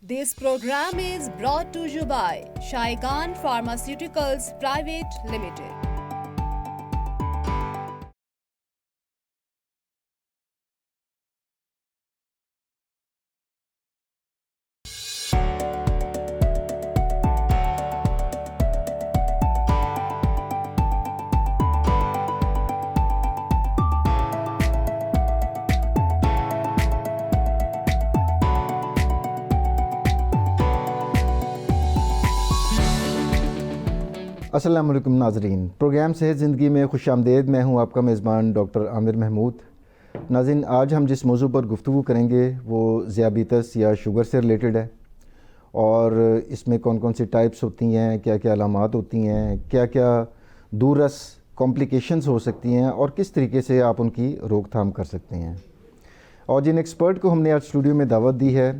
This program is brought to you by Shaigan Pharmaceuticals Private Limited. السلام علیکم ناظرین، programme صحت زندگی میں خوش آمدید۔ میں ہوں آپ کا میزبان ڈاکٹر عامر محمود۔ ناظرین، آج ہم جس موضوع پر گفتگو کریں گے وہ ذیابیطس یا شوگر سے ریلیٹڈ ہے، اور اس میں کون کون سی ٹائپس ہوتی ہیں، کیا کیا علامات ہوتی ہیں، کیا کیا دورس کمپلیکیشنز ہو سکتی ہیں، اور کس طریقے سے آپ ان کی روک تھام کر سکتے ہیں۔ اور جن ایکسپرٹ کو ہم نے آج اسٹوڈیو میں دعوت دی ہے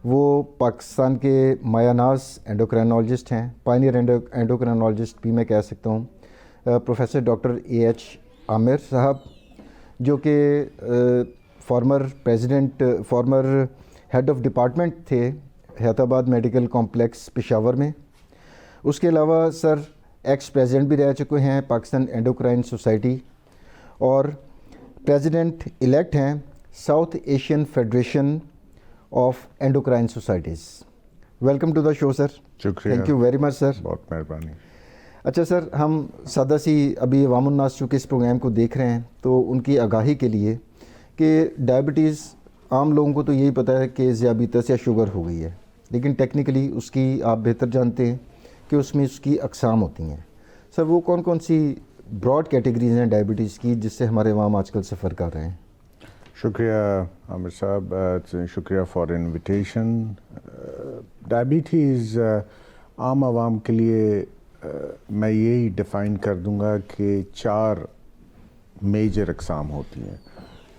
وہ پاکستان کے مایہ ناز اینڈوکرائنالوجسٹ ہیں، پائنیئر اینڈوکرائنالوجسٹ بھی میں کہہ سکتا ہوں، پروفیسر ڈاکٹر اے ایچ عامر صاحب، جو کہ فارمر ہیڈ آف ڈپارٹمنٹ تھے حیات آباد میڈیکل کمپلیکس پشاور میں۔ اس کے علاوہ سر ایکس پریزیڈنٹ بھی رہ چکے ہیں پاکستان اینڈوکرائن سوسائٹی، اور پریزیڈنٹ الیکٹ ہیں south Asian federation of endocrine societies. Welcome to the show sir. شکریہ، thank you very much sir. بہت مہربانی۔ اچھا سر، ہم سادہ سی ابھی عوام الناس چونکہ اس پروگرام کو دیکھ رہے ہیں تو ان کی آگاہی کے لیے کہ ڈائبٹیز عام لوگوں کو تو یہی پتہ ہے کہ ذیابیطس یا شوگر ہو گئی ہے، لیکن ٹیکنیکلی اس کی آپ بہتر جانتے ہیں کہ اس میں اس کی اقسام ہوتی ہیں۔ سر وہ کون کون سی براڈ کیٹیگریز ہیں ڈائبٹیز کی جس سے ہمارے عوام آج کل سفر کر رہے ہیں؟ شکریہ عامر صاحب، شکریہ فار انویٹیشن۔ ڈائبٹیز عام عوام کے لیے میں یہی ڈیفائن کر دوں گا کہ 4 میجر اقسام ہوتی ہیں۔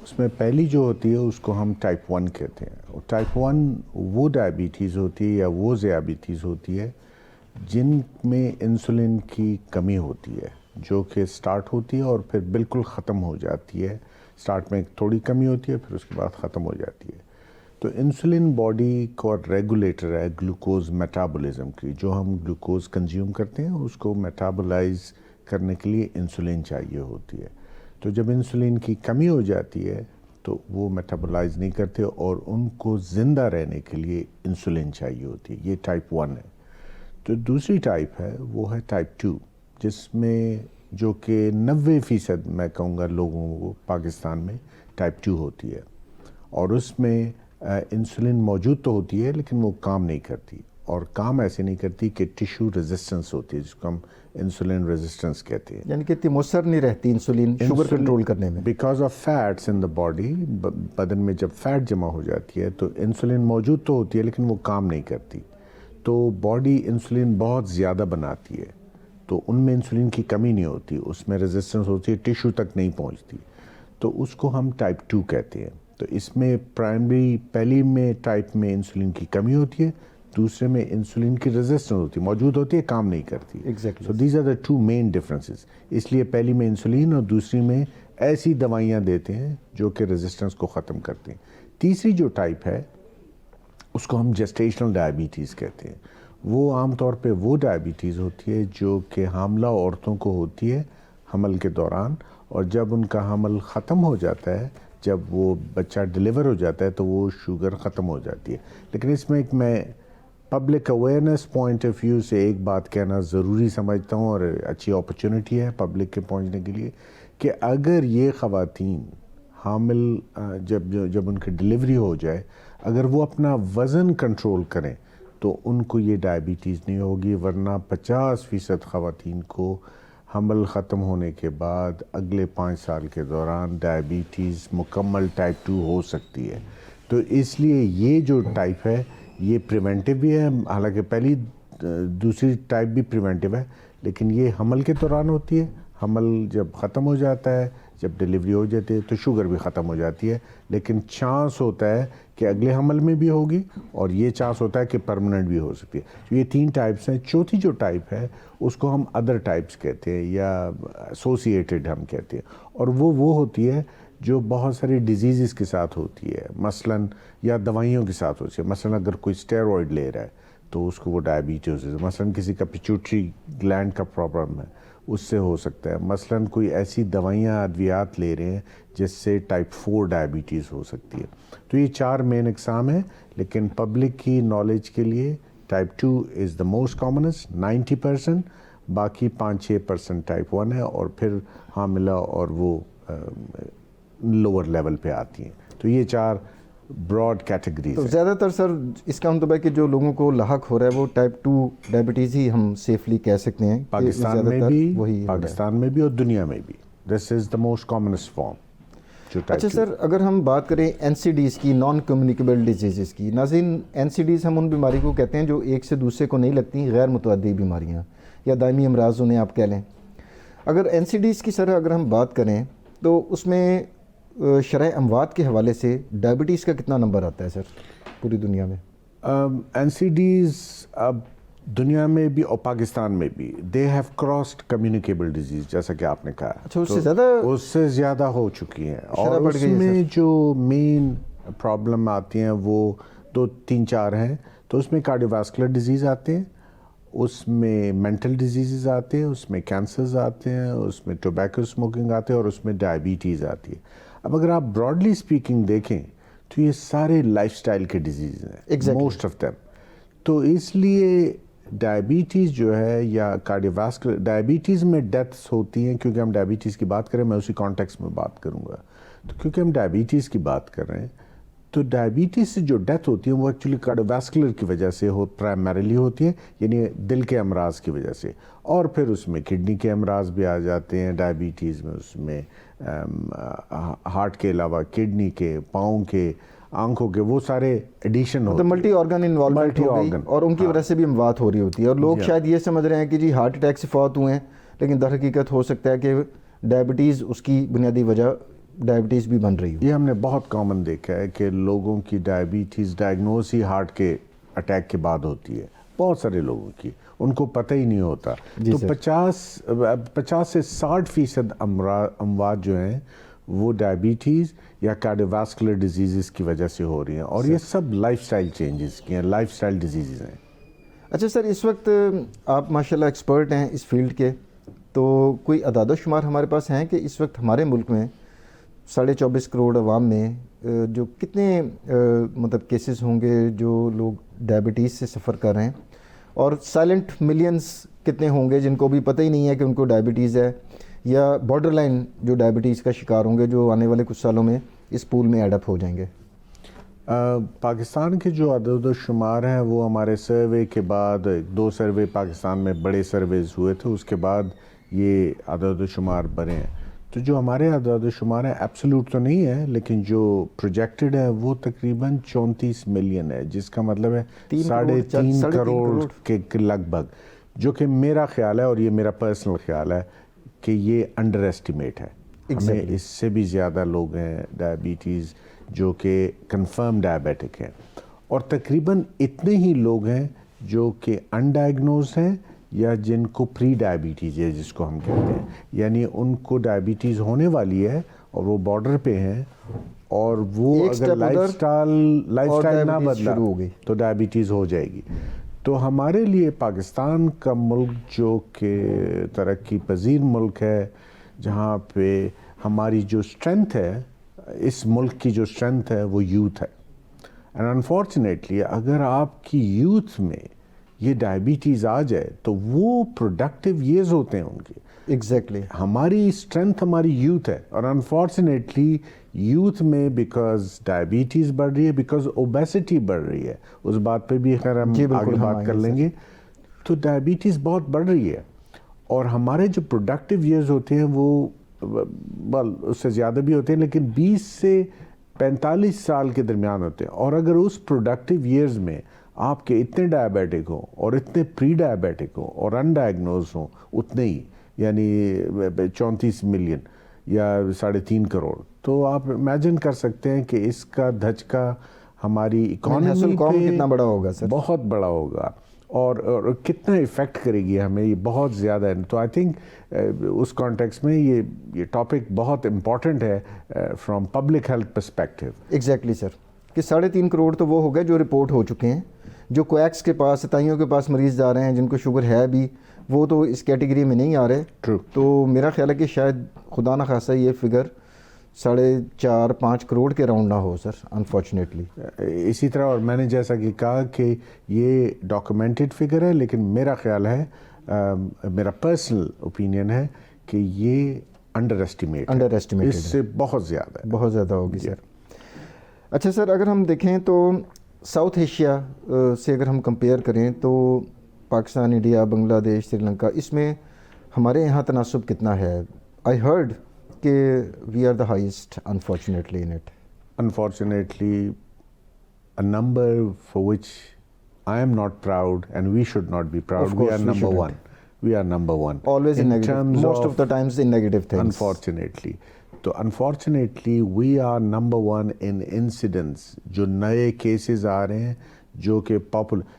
اس میں پہلی جو ہوتی ہے اس کو ہم ٹائپ 1 کہتے ہیں، اور ٹائپ 1 وہ ڈائبٹیز ہوتی ہے یا وہ ذیابیطس ہوتی ہے جن میں انسولین کی کمی ہوتی ہے، جو کہ سٹارٹ ہوتی ہے اور پھر بالکل ختم ہو جاتی ہے۔ سٹارٹ میں تھوڑی کمی ہوتی ہے، پھر اس کے بعد ختم ہو جاتی ہے۔ تو انسولین باڈی کا ریگولیٹر ہے گلوکوز میٹابولزم کی، جو ہم گلوکوز کنزیوم کرتے ہیں اس کو میٹابولائز کرنے کے لیے انسولین چاہیے ہوتی ہے۔ تو جب انسولین کی کمی ہو جاتی ہے تو وہ میٹابولائز نہیں کرتے اور ان کو زندہ رہنے کے لیے انسولین چاہیے ہوتی ہے۔ یہ ٹائپ 1 ہے۔ تو دوسری ٹائپ ہے وہ ہے ٹائپ 2، جس میں جو کہ 90% میں کہوں گا لوگوں کو پاکستان میں ٹائپ 2 ہوتی ہے، اور اس میں انسولین موجود تو ہوتی ہے لیکن وہ کام نہیں کرتی، اور کام ایسے نہیں کرتی کہ ٹیشو ریزسٹنس ہوتی ہے جس کو ہم انسولین ریزسٹنس کہتے ہیں، یعنی کہ اتنی مؤثر نہیں رہتی انسولین شوگر کنٹرول کرنے میں۔ Because of fats in the body, بدن میں جب فیٹ جمع ہو جاتی ہے تو انسولین موجود تو ہوتی ہے لیکن وہ کام نہیں کرتی، تو باڈی انسولین بہت زیادہ بناتی ہے، تو ان میں انسولین کی کمی نہیں ہوتی، اس میں ریزسٹنس ہوتی ہے، ٹیشو تک نہیں پہنچتی، تو اس کو ہم ٹائپ 2 کہتے ہیں۔ تو اس میں پرائمری پہلی میں ٹائپ میں انسولین کی کمی ہوتی ہے، دوسرے میں انسولین کی ریزسٹنس ہوتی ہے، موجود ہوتی ہے، کام نہیں کرتی۔ Exactly. So these are the 2 main differences. اس لیے پہلی میں انسولین اور دوسری میں ایسی دوائیاں دیتے ہیں جو کہ ریزسٹنس کو ختم کرتے ہیں۔ تیسری جو ٹائپ ہے اس کو ہم جسٹیشنل ڈائبٹیز کہتے ہیں۔ وہ عام طور پہ وہ ڈائبٹیز ہوتی ہے جو کہ حاملہ عورتوں کو ہوتی ہے حمل کے دوران، اور جب ان کا حمل ختم ہو جاتا ہے، جب وہ بچہ ڈیلیور ہو جاتا ہے تو وہ شوگر ختم ہو جاتی ہے۔ لیکن اس میں میں public awareness point of view سے ایک بات کہنا ضروری سمجھتا ہوں، اور اچھی اپرچونٹی ہے پبلک کے پہنچنے کے لیے، کہ اگر یہ خواتین حامل جب ان کی ڈیلیوری ہو جائے، اگر وہ اپنا وزن کنٹرول کریں تو ان کو یہ ڈائبٹیز نہیں ہوگی، ورنہ 50% خواتین کو حمل ختم ہونے کے بعد اگلے 5 سال کے دوران ڈائبٹیز مکمل ٹائپ 2 ہو سکتی ہے۔ تو اس لیے یہ جو ٹائپ ہے یہ پریونٹیو بھی ہے، حالانکہ دوسری ٹائپ بھی پریونٹیو ہے، لیکن یہ حمل کے دوران ہوتی ہے، حمل جب ختم ہو جاتا ہے، جب ڈیلیوری ہو جاتی ہے تو شوگر بھی ختم ہو جاتی ہے، لیکن چانس ہوتا ہے کہ اگلے حمل میں بھی ہوگی، اور یہ چانس ہوتا ہے کہ پرماننٹ بھی ہو سکتی ہے۔ یہ 3 ٹائپس ہیں۔ چوتھی جو ٹائپ ہے اس کو ہم ادر ٹائپس کہتے ہیں یا ایسوسیٹڈ ہم کہتے ہیں، اور وہ ہوتی ہے جو بہت ساری ڈیزیزز کے ساتھ ہوتی ہے، مثلاً یا دوائیوں کے ساتھ ہوتی ہے. مثلاً اگر کوئی اسٹیرائڈ لے رہا ہے تو اس کو وہ ڈائبٹیز ہے. مثلاً کسی کا پیچوٹری گلینڈ کا پرابلم ہے اس سے ہو سکتا ہے. مثلاً کوئی ایسی دوائیاں ادویات لے رہے ہیں جس سے ٹائپ 4 ڈائبٹیز ہو سکتی ہے. تو یہ 4 مین اقسام ہیں، لیکن پبلک کی نالج کے لیے type 2 is the most commonest 90%، باقی 5-6% ٹائپ 1 ہے، اور پھر حاملہ اور وہ لوور لیول پہ آتی ہیں. تو یہ 4 براڈ کیٹیگریز تو ہیں. زیادہ تر سر اس کا مطلب ہے کہ جو لوگوں کو لاحق ہو رہا ہے وہ ٹائپ 2 ڈائبٹیز ہی ہم سیفلی کہہ سکتے ہیں. پاکستان میں بھی اور دنیا میں بھی دس از دا موسٹ کامنسٹ فارم. اچھا سر، اگر ہم بات کریں این سی ڈیز کی، نان کمیونیکیبل ڈیزیزز کی، ناظرین این سی ڈیز ہم ان بیماری کو کہتے ہیں جو ایک سے دوسرے کو نہیں لگتی، غیر متعدی بیماریاں یا دائمی امراض انہیں آپ کہہ لیں. اگر این سی ڈیز کی سر اگر ہم بات کریں تو اس میں شرح اموات کے حوالے سے ڈائبٹیز کا کتنا نمبر آتا ہے سر پوری دنیا میں؟ این سی ڈیز اب دنیا میں بھی اور پاکستان میں بھی they have crossed communicable disease, جیسا کہ آپ نے کہا. اچھا، اس سے زیادہ ہو چکی ہیں، اور اس میں جو مین پرابلم آتی ہیں وہ 2-3-4 ہیں. تو اس میں کارڈیو واسکولر ڈیزیز آتے ہیں، اس میں مینٹل ڈیزیزز آتے ہیں، اس میں کینسرز آتے ہیں، اس میں ٹوبیکو اسموکنگ آتے ہیں، اور اس میں ڈائبٹیز آتی ہے. اب اگر آپ براڈلی اسپیکنگ دیکھیں تو یہ سارے لائف سٹائل کے ڈیزیز ہیں، موسٹ آف دیم. تو اس لیے ڈائبٹیز جو ہے یا کارڈیو واسکولر، ڈائبٹیز میں ڈیتھس ہوتی ہیں، کیونکہ ہم ڈائبٹیز کی بات کریں، میں اسی کانٹیکس میں بات کروں گا. تو کیونکہ ہم ڈائبٹیز کی بات کر رہے ہیں تو ڈائبٹیز سے جو ڈیتھ ہوتی ہے وہ ایکچولی کارڈیو واسکولر کی وجہ سے پرائمریلی ہوتی ہے، یعنی دل کے امراض کی وجہ سے. اور پھر اس میں کڈنی کے امراض بھی آ جاتے ہیں ڈائبٹیز میں. اس میں ہارٹ کے علاوہ کڈنی کے، پاؤں کے، آنکھوں کے، وہ سارے ایڈیشن ہوتے ہیں، ملٹی آرگن انوالومنٹ ہو گئی، اور ان کی وجہ سے بھی اموات ہو رہی ہوتی ہے. اور لوگ شاید یہ سمجھ رہے ہیں کہ جی ہارٹ اٹیک سے فوت ہوئے ہیں، لیکن در حقیقت ہو سکتا ہے کہ ڈائبٹیز اس کی بنیادی وجہ ڈائبٹیز بھی بن رہی ہو. یہ ہم نے بہت کامن دیکھا ہے کہ لوگوں کی ڈائبٹیز ڈائگنوز ہی ہارٹ کے اٹیک کے بعد ہوتی ہے. بہت سارے لوگوں کی ان کو پتہ ہی نہیں ہوتا. تو 50 سے 60% اموات جو ہیں وہ ڈائبٹیز یا کارڈیو واسکولر ڈیزیزز کی وجہ سے ہو رہی ہیں، اور یہ سب لائف سٹائل چینجز کی ہیں، لائف سٹائل ڈیزیزز ہیں. اچھا سر، اس وقت آپ ماشاءاللہ ایکسپرٹ ہیں اس فیلڈ کے، تو کوئی اعداد و شمار ہمارے پاس ہیں کہ اس وقت ہمارے ملک میں 24.5 کروڑ عوام میں جو کتنے مطلب کیسز ہوں گے جو لوگ ڈائبٹیز سے سفر کر رہے ہیں، اور سائلنٹ ملینز کتنے ہوں گے جن کو بھی پتہ ہی نہیں ہے کہ ان کو ڈائبٹیز ہے، یا بارڈر لائن جو ڈائبٹیز کا شکار ہوں گے جو آنے والے کچھ سالوں میں اس پول میں ایڈ اپ ہو جائیں گے؟ پاکستان کے جو عدد و شمار ہیں وہ ہمارے سروے کے بعد 2 سروے پاکستان میں بڑے سرویز ہوئے تھے، اس کے بعد یہ عدد و شمار بڑے ہیں. تو جو ہمارے عدد و شمار ہیں ایبسولوٹ تو نہیں ہے، لیکن جو پروجیکٹڈ ہے وہ تقریباً 34 ملین ہے، جس کا مطلب ہے 3.5 کروڑ کے لگ بھگ، جو کہ میرا خیال ہے اور یہ میرا پرسنل خیال ہے کہ یہ انڈر ایسٹیمیٹ ہے. ہمیں اس سے بھی زیادہ لوگ ہیں ڈائبٹیز جو کہ کنفرم ڈائبیٹک ہیں، اور تقریباً اتنے ہی لوگ ہیں جو کہ انڈائگنوز ہیں یا جن کو پری ڈائبٹیز ہے، جس کو ہم کہتے ہیں، یعنی ان کو ڈائبٹیز ہونے والی ہے اور وہ بارڈر پہ ہیں، اور وہ اگر لائف سٹائل نہ بدلا تو ڈائبٹیز ہو جائے گی. تو ہمارے لیے پاکستان کا ملک جو کہ ترقی پذیر ملک ہے، جہاں پہ ہماری جو اسٹرینتھ ہے، اس ملک کی جو اسٹرینتھ ہے وہ یوتھ ہے. اینڈ انفارچونیٹلی اگر آپ کی یوتھ میں یہ ڈائبٹیز آ جائے تو وہ پروڈکٹیو ایئرز ہوتے ہیں ان کے. ایگزیکٹلی ہماری اسٹرینتھ ہماری یوتھ ہے، اور انفارچونیٹلی یوتھ میں بیکاز ڈائبٹیز بڑھ رہی ہے، بیکاز اوبیسٹی بڑھ رہی ہے، اس بات پہ بھی خیر ہم آگے بات کر لیں گے. تو ڈائبٹیز بہت بڑھ رہی ہے، اور ہمارے جو پروڈکٹیو ایئرز ہوتے ہیں وہ اس سے زیادہ بھی ہوتے ہیں، لیکن 20 سے 45 سال کے درمیان ہوتے ہیں. اور اگر اس پروڈکٹیو ایئرز میں آپ کے اتنے ڈائبیٹک ہوں اور اتنے پری ڈائبیٹک ہوں اور انڈائگنوز ہوں اتنے ہی، یعنی 34 ملین یا 3.5 کروڑ، تو آپ امیجن کر سکتے ہیں کہ اس کا دھچکا ہماری اکانومی پہ کتنا بڑا ہوگا سر؟ بہت بڑا ہوگا. اور کتنا افیکٹ کرے گی ہمیں، یہ بہت زیادہ ہے. تو آئی تھنک اس کانٹیکس میں یہ ٹاپک بہت امپورٹنٹ ہے from public health perspective. Exactly sir, کہ 3.5 کروڑ تو وہ ہو گئے جو رپورٹ ہو چکے ہیں، جو کویکس کے پاس، ستائیوں کے پاس مریض جا رہے ہیں جن کو شوگر ہے بھی، وہ تو اس کیٹیگری میں نہیں آ رہے. True. تو میرا خیال ہے کہ شاید خدا نخواستہ یہ فگر 4.5 کروڑ کے راؤنڈ نہ ہو سر، انفارچونیٹلی. اسی طرح، اور میں نے جیسا کہ کہا کہ یہ ڈاکومنٹڈ فگر ہے، لیکن میرا خیال ہے، میرا پرسنل اوپینین ہے کہ یہ انڈر ایسٹیمیٹ، اس سے بہت زیادہ ہے، بہت زیادہ ہوگی سر. اچھا سر، اگر ہم دیکھیں تو ساؤتھ ایشیا سے اگر ہم کمپیئر کریں تو پاکستان، انڈیا، بنگلہ دیش، سری لنکا، اس میں ہمارے یہاں تناسب کتنا ہے؟ آئی ہرڈ کہ we are the highest unfortunately in it. Unfortunately, a number for which I am not proud and we should not be proud. Of course, we are we number shouldn't. one. We are number one. Always in negative. terms Most of the times in negative things. Unfortunately. تو unfortunately we are number one in incidents. جو نئے cases آ رہے ہیں جو کہ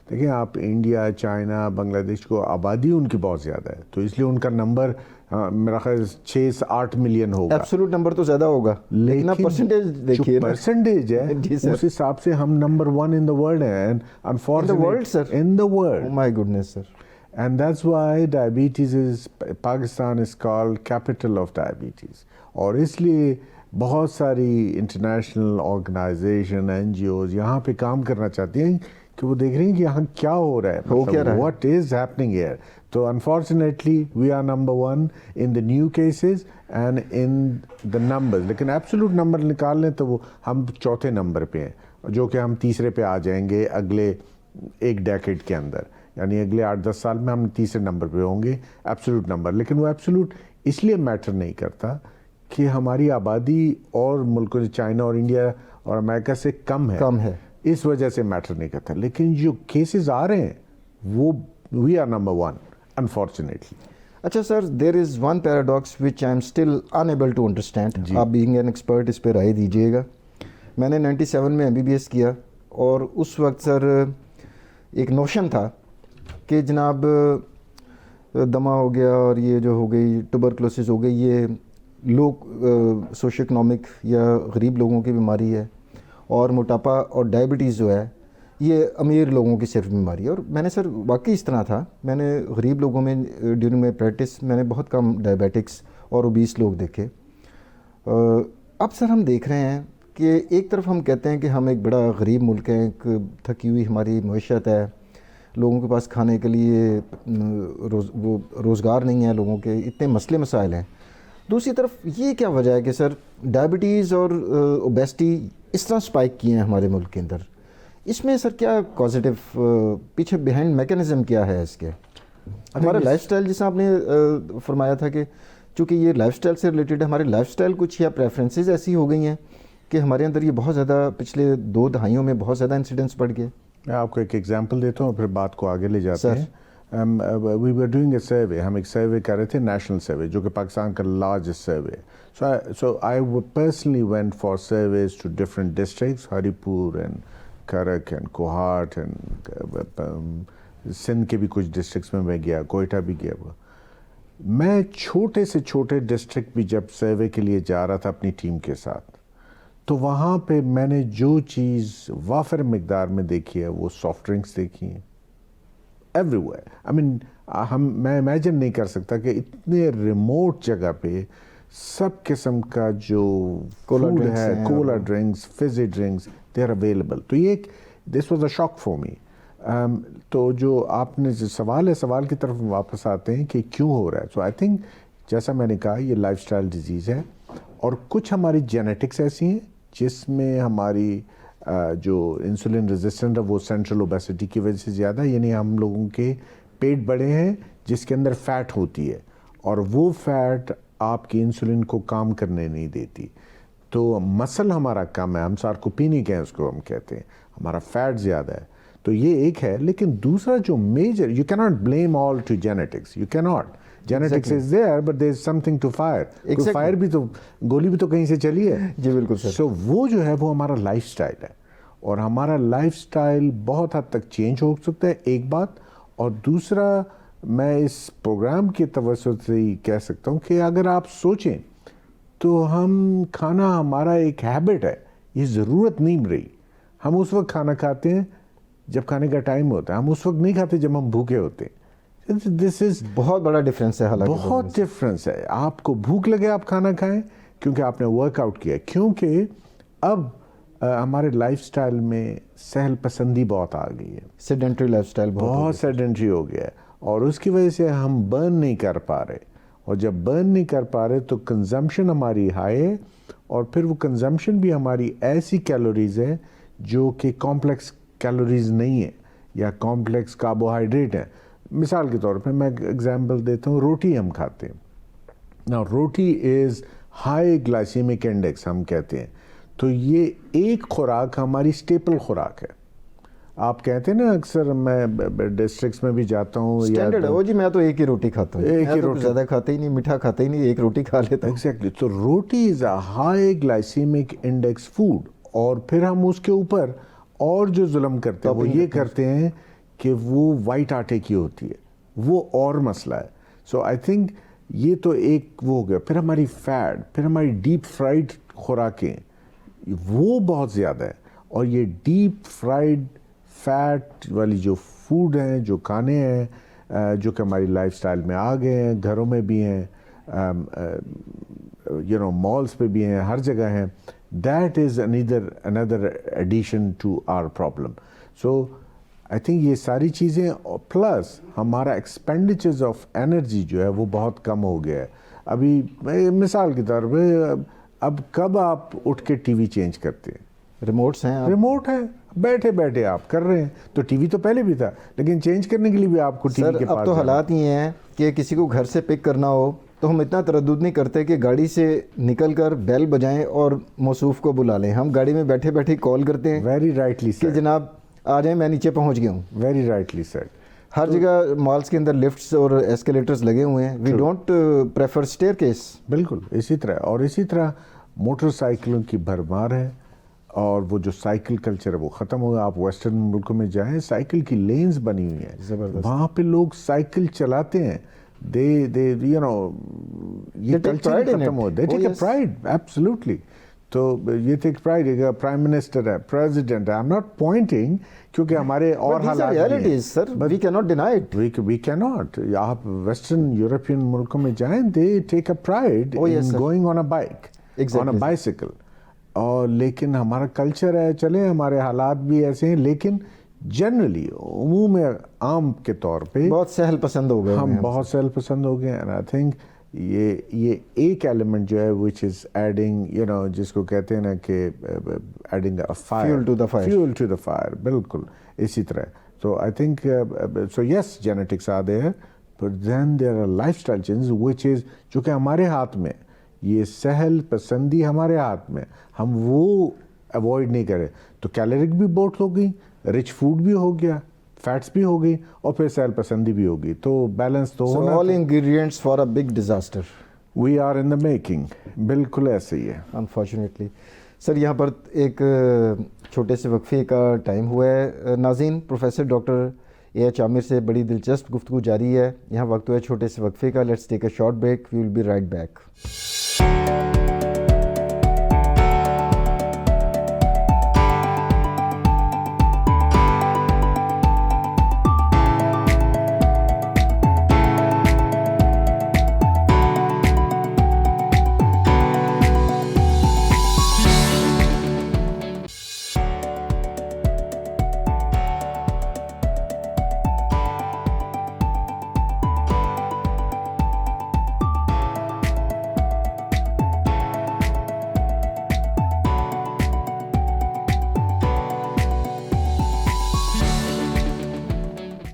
دیکھیں آپ India, China, بنگلہ دیش کو آبادی ان کی بہت زیادہ ہے، تو اس لیے ان کا نمبر میرا خیال 6-8 ملین ہوگا. ایبسولوٹ نمبر تو زیادہ ہوگا، لیکن آپ پرسنٹیج دیکھیے نا، پرسنٹیج ہے اس حساب سے ہم نمبر 1 in the world ہیں. In the world. Oh my goodness sir. And that's why Pakistan is called capital of diabetes. اور اس لیے بہت ساری انٹرنیشنل آرگنائزیشن، NGOs یہاں پہ کام کرنا چاہتی ہیں کہ وہ دیکھ رہی ہیں کہ یہاں کیا ہو رہا ہے، what is happening here. تو unfortunately we are number one in the new cases and in the numbers. لیکن absolute number نکال لیں تو وہ ہم 4تھے نمبر پہ ہیں، جو کہ ہم 3رے پہ آ جائیں گے اگلے ایک ڈیکیڈ کے اندر، یعنی اگلے 8-10 سال میں ہم 3رے نمبر پہ ہوں گے ایبسولوٹ نمبر. لیکن وہ ایبسولوٹ اس لیے میٹر نہیں کرتا کہ ہماری آبادی اور ملکوں سے، چائنا اور انڈیا اور امریکہ سے کم ہے، اس وجہ سے میٹر نہیں کرتا. لیکن جو کیسز آ رہے ہیں وہ وی آر نمبر 1 unfortunately. اچھا sir, there is one paradox which I am still unable to understand. آپ بینگ این ایکسپرٹ اس پہ رائے دیجیے گا. میں نے 97 میں MBBS کیا، اور اس وقت سر ایک نوشن تھا کہ جناب دمہ ہو گیا اور یہ جو ہو گئی ٹوبرکلوسس ہو گئی، یہ لوگ سوشو اکنامک یا غریب لوگوں کی بیماری ہے، اور موٹاپا اور ڈائبٹیز جو ہے یہ امیر لوگوں کی صرف بیماری ہے. اور میں نے سر واقعی اس طرح تھا، میں نے غریب لوگوں میں ڈیورنگ مائی پریکٹس میں نے بہت کم ڈائبیٹکس اور اوبیس لوگ دیکھے. اب سر ہم دیکھ رہے ہیں کہ ایک طرف ہم کہتے ہیں کہ ہم ایک بڑا غریب ملک ہیں، ایک تھکی ہوئی ہماری معیشت ہے، لوگوں کے پاس کھانے کے لیے وہ روزگار نہیں ہے، لوگوں کے اتنے مسئلے مسائل ہیں. دوسری طرف یہ کیا وجہ ہے کہ سر ڈائبٹیز اور اوبیسٹی اس طرح سپائک کیے ہیں ہمارے ملک کے اندر؟ اس میں سر کیا پازیٹیو پیچھے بیہائنڈ میکینزم کیا ہے اس کے؟ ہمارا لائف سٹائل، جیسا آپ نے فرمایا تھا کہ چونکہ یہ لائف سٹائل سے ریلیٹڈ ہے، ہمارے لائف سٹائل کچھ یا پریفرنسز ایسی ہو گئی ہیں کہ ہمارے اندر یہ بہت زیادہ پچھلے 2 دہائیوں میں بہت زیادہ انسیڈنٹس بڑھ گئے. میں آپ کو ایک ایگزامپل دیتا ہوں، پھر بات کو آگے لے جاتے ہیں. وی ور ڈوئنگ اے سروے، ہم ایک سروے کر رہے تھے، نیشنل سروے، جو کہ پاکستان کا largest survey. So I personally went for surveys to different districts, Haripur and Karak and Kohat and Sindh کے بھی کچھ ڈسٹرکٹس میں گیا، کوئٹہ بھی گیا. میں چھوٹے سے چھوٹے ڈسٹرکٹ بھی جب سروے کے لیے جا رہا تھا اپنی ٹیم کے ساتھ، تو وہاں پہ میں نے جو چیز وافر مقدار میں دیکھی ہے وہ سافٹ ڈرنکس دیکھی ہیں ایوری ویئر. میں امیجن نہیں کر سکتا کہ اتنے ریموٹ جگہ پہ سب قسم کا جو فوڈ ہے، cola drinks, fizzy drinks, they are available. تو یہ this was a shock for me. تو جو آپ نے جو سوال ہے، سوال کی طرف واپس آتے ہیں کہ کیوں ہو رہا ہے. سو آئی تھنک جیسا میں نے کہا، یہ لائف سٹائل ڈیزیز ہے، اور کچھ ہماری جینیٹکس ایسی ہیں جس میں ہماری جو انسولین ریزسٹنٹ ہے وہ سینٹرل اوبیسٹی کی وجہ سے زیادہ ہے. یعنی ہم لوگوں کے پیٹ بڑے ہیں جس کے اندر فیٹ ہوتی ہے، اور وہ فیٹ آپ کی انسولین کو کام کرنے نہیں دیتی. تو مسل ہمارا کم ہے، ہم سارکوپینی کہیں اس کو ہم کہتے ہیں، ہمارا فیٹ زیادہ ہے. تو یہ ایک ہے. لیکن دوسرا جو major, you can not blame all to genetics, you can not. Genetics is there but there is something to fire. Fire بھی تو، گولی بھی تو کہیں سے چلی ہے. جی بالکل سر. سو وہ جو ہے وہ ہمارا لائف سٹائل ہے، اور ہمارا لائف سٹائل بہت حد تک چینج ہو سکتا ہے، ایک بات. اور دوسرا میں اس پروگرام کے توسط سے ہی کہہ سکتا ہوں کہ اگر آپ سوچیں تو ہم کھانا ہمارا ایک ہیبٹ ہے, یہ ضرورت نہیں رہی. ہم اس وقت کھانا کھاتے ہیں جب کھانے کا ٹائم ہوتا ہے, ہم اس وقت نہیں کھاتے جب ہم بھوکے ہوتے ہیں. دس از بہت بڑا ڈفرینس ہے, حالانکہ بہت ڈفرینس ہے. آپ کو بھوک لگے آپ کھانا کھائیں کیونکہ آپ نے ورک آؤٹ کیا, کیونکہ اب ہمارے لائف سٹائل میں سہل پسندی بہت آ گئی ہے, سیڈنٹری لائف سٹائل بہت سیڈنٹری ہو گیا ہے, اور اس کی وجہ سے ہم برن نہیں کر پا رہے, اور جب برن نہیں کر پا رہے تو کنزمپشن ہماری ہائی ہے, اور پھر وہ کنزمپشن بھی ہماری ایسی کیلوریز ہے جو کہ کمپلیکس کیلوریز نہیں ہے یا کمپلیکس کاربوہائیڈریٹ ہے. مثال کے طور پہ میں ایگزامپل دیتا ہوں, روٹی ہم کھاتے ہیں. نا روٹی از ہائی گلائسیمک انڈیکس ہم کہتے ہیں, تو یہ ایک خوراک ہماری اسٹیپل خوراک ہے. آپ کہتے ہیں نا اکثر, میں ڈسٹرکٹس میں بھی جاتا ہوں, اسٹینڈرڈ ہے وہ جی, میں تو ایک ہی روٹی کھاتا ہوں, ایک ہی روٹی, زیادہ کھاتا ہی نہیں, میٹھا کھاتا ہی نہیں, ایک روٹی کھا لیتا ہوں. ایگزیکٹلی. تو روٹی از a high glycaemic index food, اور پھر ہم اس کے اوپر اور جو ظلم کرتے ہیں وہ یہ کرتے ہیں کہ وہ وائٹ آٹے کی ہوتی ہے, وہ اور مسئلہ ہے. سو آئی تھنک یہ تو ایک وہ ہو گیا. پھر ہماری فیٹ, پھر ہماری ڈیپ فرائیڈ خوراکیں وہ بہت زیادہ ہے, اور یہ ڈیپ فرائیڈ فیٹ والی جو فوڈ ہیں, جو کھانے ہیں, جو کہ ہماری لائف سٹائل میں آ گئے ہیں, گھروں میں بھی ہیں, مالز پہ بھی ہیں, ہر جگہ ہیں, that is another addition to our problem. So I think یہ ساری چیزیں, پلس ہمارا ایکسپینڈیچرز آف انرجی جو ہے وہ بہت کم ہو گیا ہے. ابھی مثال کے طور پہ, اب کب آپ اٹھ کے ٹی وی چینج کرتے ہیں؟ ریموٹس ہیں, ریموٹ ہے, بیٹھے بیٹھے آپ کر رہے ہیں. تو ٹی وی تو پہلے بھی تھا, لیکن چینج کرنے کے لیے بھی آپ کو ٹی وی کے پاس. اب تو حالات یہ ہیں کہ کسی کو گھر سے پک کرنا ہو تو ہم اتنا تردد نہیں کرتے کہ گاڑی سے نکل کر بیل بجائیں اور موصوف کو بلا لیں. ہم گاڑی میں بیٹھے بیٹھے کال کرتے ہیں ویری رائٹلی کہ جناب آ جائیں, میں نیچے پہنچ گیا ہوں. Very rightly said. ہر جگہ مالز کے اندر لفٹس اور ایسکیلیٹرز لگے ہوئے ہیں. We don't prefer staircase. بالکل اسی طرح. اور اسی طرح موٹر سائیکلوں کی بھرمار ہے, اور وہ جو سائیکل کلچر ہے وہ ختم ہوگا. آپ ویسٹرن ملکوں میں جائیں, سائیکل کی لینز بنی ہوئی ہیں, وہاں پہ لوگ سائیکل چلاتے ہیں. یہ کلچر ختم ہو, دے ٹیک اے پرائڈ. ایبسلیوٹلی. تو یہ ٹیک پرائڈ. پرائم منسٹر ہے, پریزیڈنٹ ہے. آئی ایم ناٹ پوائنٹنگ, کیونکہ ہمارے اور حالات سر, وی کی ناٹ ڈینائی اٹ. وی کی ناٹ. آپ ویسٹرن یورپین ملکوں میں جائیں, they take a pride in going on a bike, on a bicycle. اور لیکن ہمارا کلچر ہے, چلے ہمارے حالات بھی ایسے ہیں, لیکن جنرلی عموم عام کے طور پہ بہت سہل پسند ہو گئے ہم, بہت سہل پسند ہو گئے. اینڈ آئی تھنک یہ ایک ایلیمنٹ جو ہے وچ از ایڈنگ, جس کو کہتے ہیں نا کہ adding fuel to the fire. بالکل اسی طرح. تو I think so yes, genetics are there, but then there are lifestyle changes which is, جو کہ ہمارے ہاتھ میں, یہ سہل پسندی ہمارے ہاتھ میں, ہم وہ اوائڈ نہیں کرے تو کیلورک بھی بہت ہو گئی, رچ فوڈ بھی ہو گیا, فیٹس بھی ہو گئی, اور پھر سہل پسندی بھی ہوگی. تو بیلنس تو ہونا. All ingredients for a big disaster. We are in the making. بالکل ایسے ہی ہے انفارچونیٹلی. سر یہاں پر ایک چھوٹے سے وقفے کا ٹائم ہوا ہے. ناظرین, پروفیسر ڈاکٹر اے ایچ عامر سے بڑی دلچسپ گفتگو جاری ہے. یہاں وقت ہوا ہے چھوٹے سے وقفے کا. Let's take a short break, we will be right back.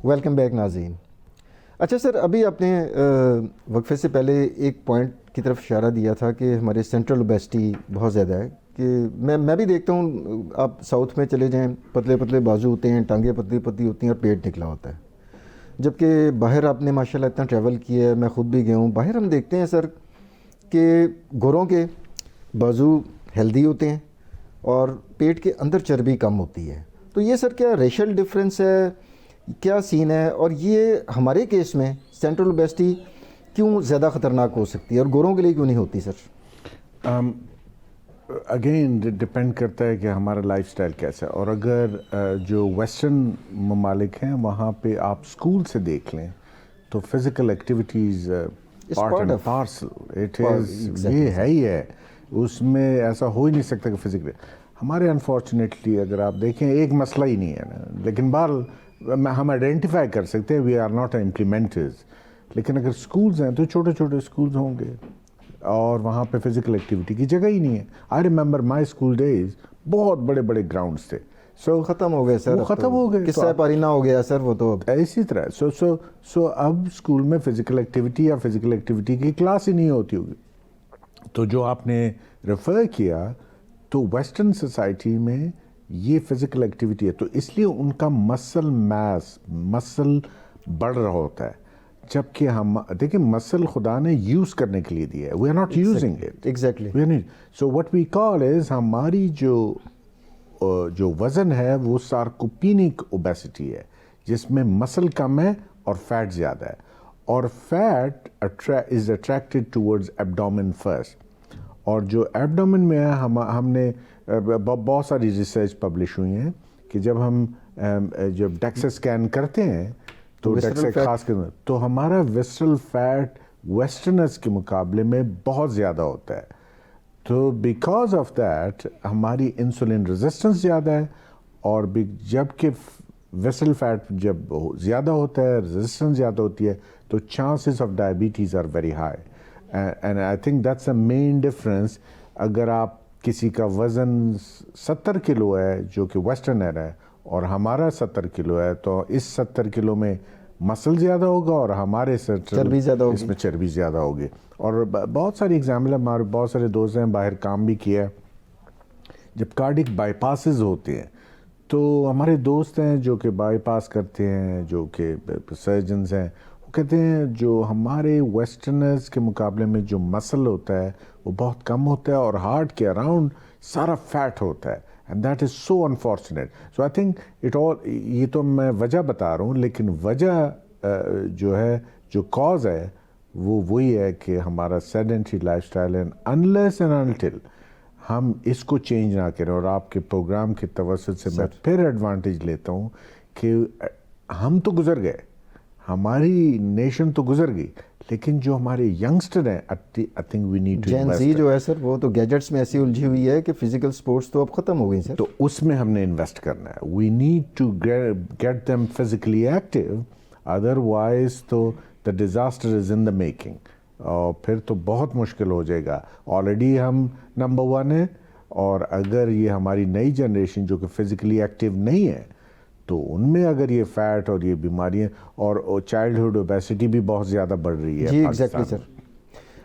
Welcome back ناظرین. اچھا سر, ابھی آپ نے وقفے سے پہلے ایک پوائنٹ کی طرف اشارہ دیا تھا کہ ہمارے سینٹرل اوبیسٹی بہت زیادہ ہے. کہ میں بھی دیکھتا ہوں, آپ ساؤتھ میں چلے جائیں, پتلے پتلے بازو ہوتے ہیں, ٹانگیں پتلی پتلی ہوتی ہیں, اور پیٹ نکلا ہوتا ہے. جبکہ باہر آپ نے ماشاءاللہ اتنا ٹریول کیا ہے, میں خود بھی گیا ہوں, باہر ہم دیکھتے ہیں سر کہ گوروں کے بازو ہیلدی ہوتے ہیں اور پیٹ کے اندر چربی کم ہوتی ہے. تو یہ سر کیا ریشل ڈفرینس ہے کیا سین ہے, اور یہ ہمارے کیس میں سینٹرل اوبیسٹی کیوں زیادہ خطرناک ہو سکتی ہے اور گوروں کے لیے کیوں نہیں ہوتی سر؟ اگین ڈپینڈ کرتا ہے کہ ہمارا لائف اسٹائل کیسا ہے. اور اگر جو ویسٹرن ممالک ہیں وہاں پہ آپ اسکول سے دیکھ لیں تو physical activities part and parcel, it is, یہ ہے ہی ہے, اس میں ایسا ہو ہی نہیں سکتا کہ فزیکلی. ہمارے انفارچونیٹلی اگر آپ دیکھیں ایک مسئلہ ہی نہیں ہے نا, لیکن بہرحال ہم آئیڈینٹیفائی کر سکتے ہیں, وی آر ناٹ امپلیمنٹرز. لیکن اگر اسکولز ہیں تو چھوٹے چھوٹے اسکولز ہوں گے اور وہاں پہ فزیکل ایکٹیویٹی کی جگہ ہی نہیں ہے. I remember my school days, بہت بڑے بڑے گراؤنڈس تھے, سو ختم ہو گئے سر, وہ ختم ہو گئے, قصہ پارینہ ہو گیا سر وہ تو. اسی طرح سو اب اسکول میں فزیکل ایکٹیویٹی یا فزیکل ایکٹیویٹی کی کلاس ہی نہیں ہوتی ہوگی. تو جو آپ نے ریفر کیا تو ویسٹرن سوسائٹی میں یہ فزیکل ایکٹیویٹی ہے, تو اس لیے ان کا مسل میس, مسل بڑھ رہا ہوتا ہے. جبکہ ہم دیکھیں مسل خدا نے یوز کرنے کے لیے دیا ہے, we are not using it exactly. So what we call is, ہماری جو وزن ہے وہ سارکوپینک اوبیسٹی ہے, جس میں مسل کم ہے اور فیٹ زیادہ ہے, اور فیٹ از اٹریکٹڈ ٹورڈز ایبڈومن فرسٹ. اور جو ایبڈومن میں ہے ہم نے بہت ساری ریسرچ پبلش ہوئی ہیں کہ جب ڈیکس اسکین کرتے ہیں تو خاص کر تو ہمارا ویسرل فیٹ ویسٹرنرز کے مقابلے میں بہت زیادہ ہوتا ہے. تو بیکاز آف دیٹ ہماری انسولین ریزسٹنس زیادہ ہے, اور جب کہ ویسرل فیٹ جب زیادہ ہوتا ہے, ریزسٹنس زیادہ ہوتی ہے, تو chances of diabetes are very high. And I think that's a main difference. اگر آپ کسی کا وزن 70 کلو ہے جو کہ ویسٹرنر ہے اور ہمارا 70 کلو ہے, تو اس 70 کلو میں مسل زیادہ ہوگا اور ہمارے چربی زیادہ ہوگی, اس میں چربی زیادہ ہوگی. اور بہت ساری ایگزامپل, ہمارے بہت سارے دوست ہیں باہر کام بھی کیا ہے, جب کارڈک بائی پاسز ہوتے ہیں تو ہمارے دوست ہیں جو کہ بائی پاس کرتے ہیں, جو کہ سرجنز ہیں, وہ کہتے ہیں جو ہمارے ویسٹرنرز کے مقابلے میں جو مسل ہوتا ہے وہ بہت کم ہوتا ہے, اور ہارٹ کے اراؤنڈ سارا فیٹ ہوتا ہے. And that is so unfortunate. So I think it all, یہ تو میں وجہ بتا رہا ہوں, لیکن وجہ جو ہے, جو کاز ہے وہ وہی ہے کہ ہمارا سیڈنٹری لائف اسٹائل ہے. انلیس اینڈ انٹل ہم اس کو چینج نہ کریں, اور آپ کے پروگرام کے توسط سے میں پھر ایڈوانٹیج لیتا ہوں کہ ہم تو گزر گئے, ہماری نیشن تو گزر گئی, لیکن جو ہمارے ینگسٹر ہیں I think we need to Gen Z جو ہے سر, وہ تو گیجٹس میں ایسی الجھی ہوئی ہے کہ فزیکل سپورٹس تو اب ختم ہو گئی سر. تو اس میں ہم نے انویسٹ کرنا ہے. We need to get them physically active, otherwise تو the disaster is in the making, اور پھر تو بہت مشکل ہو جائے گا. آلریڈی ہم نمبر 1 ہیں, اور اگر یہ ہماری نئی جنریشن جو کہ فزیکلی ایکٹیو نہیں ہے تو ان میں اگر یہ فیٹ اور یہ بیماریاں اور چائلڈہڈ اوبیسٹی بھی بہت زیادہ بڑھ رہی ہے. جی ایگزیکٹلی سر.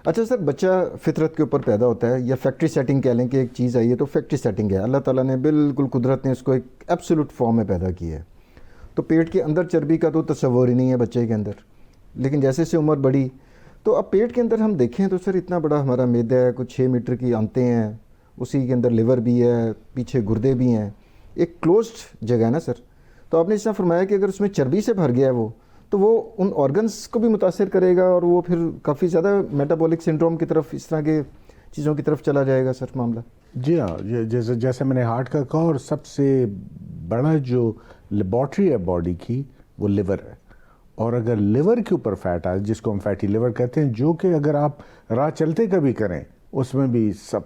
اچھا سر, بچہ فطرت کے اوپر پیدا ہوتا ہے, یا فیکٹری سیٹنگ کہہ لیں کہ ایک چیز آئی ہے تو فیکٹری سیٹنگ ہے, اللہ تعالیٰ نے بالکل قدرت نے اس کو ایک ایبسولوٹ فارم میں پیدا کی ہے. تو پیٹ کے اندر چربی کا تو تصور ہی نہیں ہے بچے کے اندر, لیکن جیسے سے عمر بڑھی تو اب پیٹ کے اندر ہم دیکھیں تو سر اتنا بڑا ہمارا معدہ ہے, کچھ 6 میٹر کی آنتیں ہیں, اسی کے اندر لیور بھی ہے, پیچھے گردے بھی ہیں, ایک کلوزڈ جگہ ہے نا سر. تو آپ نے اس طرح فرمایا کہ اگر اس میں چربی سے بھر گیا ہے وہ, تو وہ ان آرگنز کو بھی متاثر کرے گا, اور وہ پھر کافی زیادہ میٹابولک سنڈروم کی طرف, اس طرح کے چیزوں کی طرف چلا جائے گا سر معاملہ. جی ہاں, جیسے میں نے ہارٹ کا کہا, اور سب سے بڑا جو لیبارٹری ہے باڈی کی وہ لیور ہے. اور اگر لیور کے اوپر فیٹ آئے, جس کو ہم فیٹی لیور کہتے ہیں, جو کہ اگر آپ راہ چلتے کبھی کریں اس میں بھی سب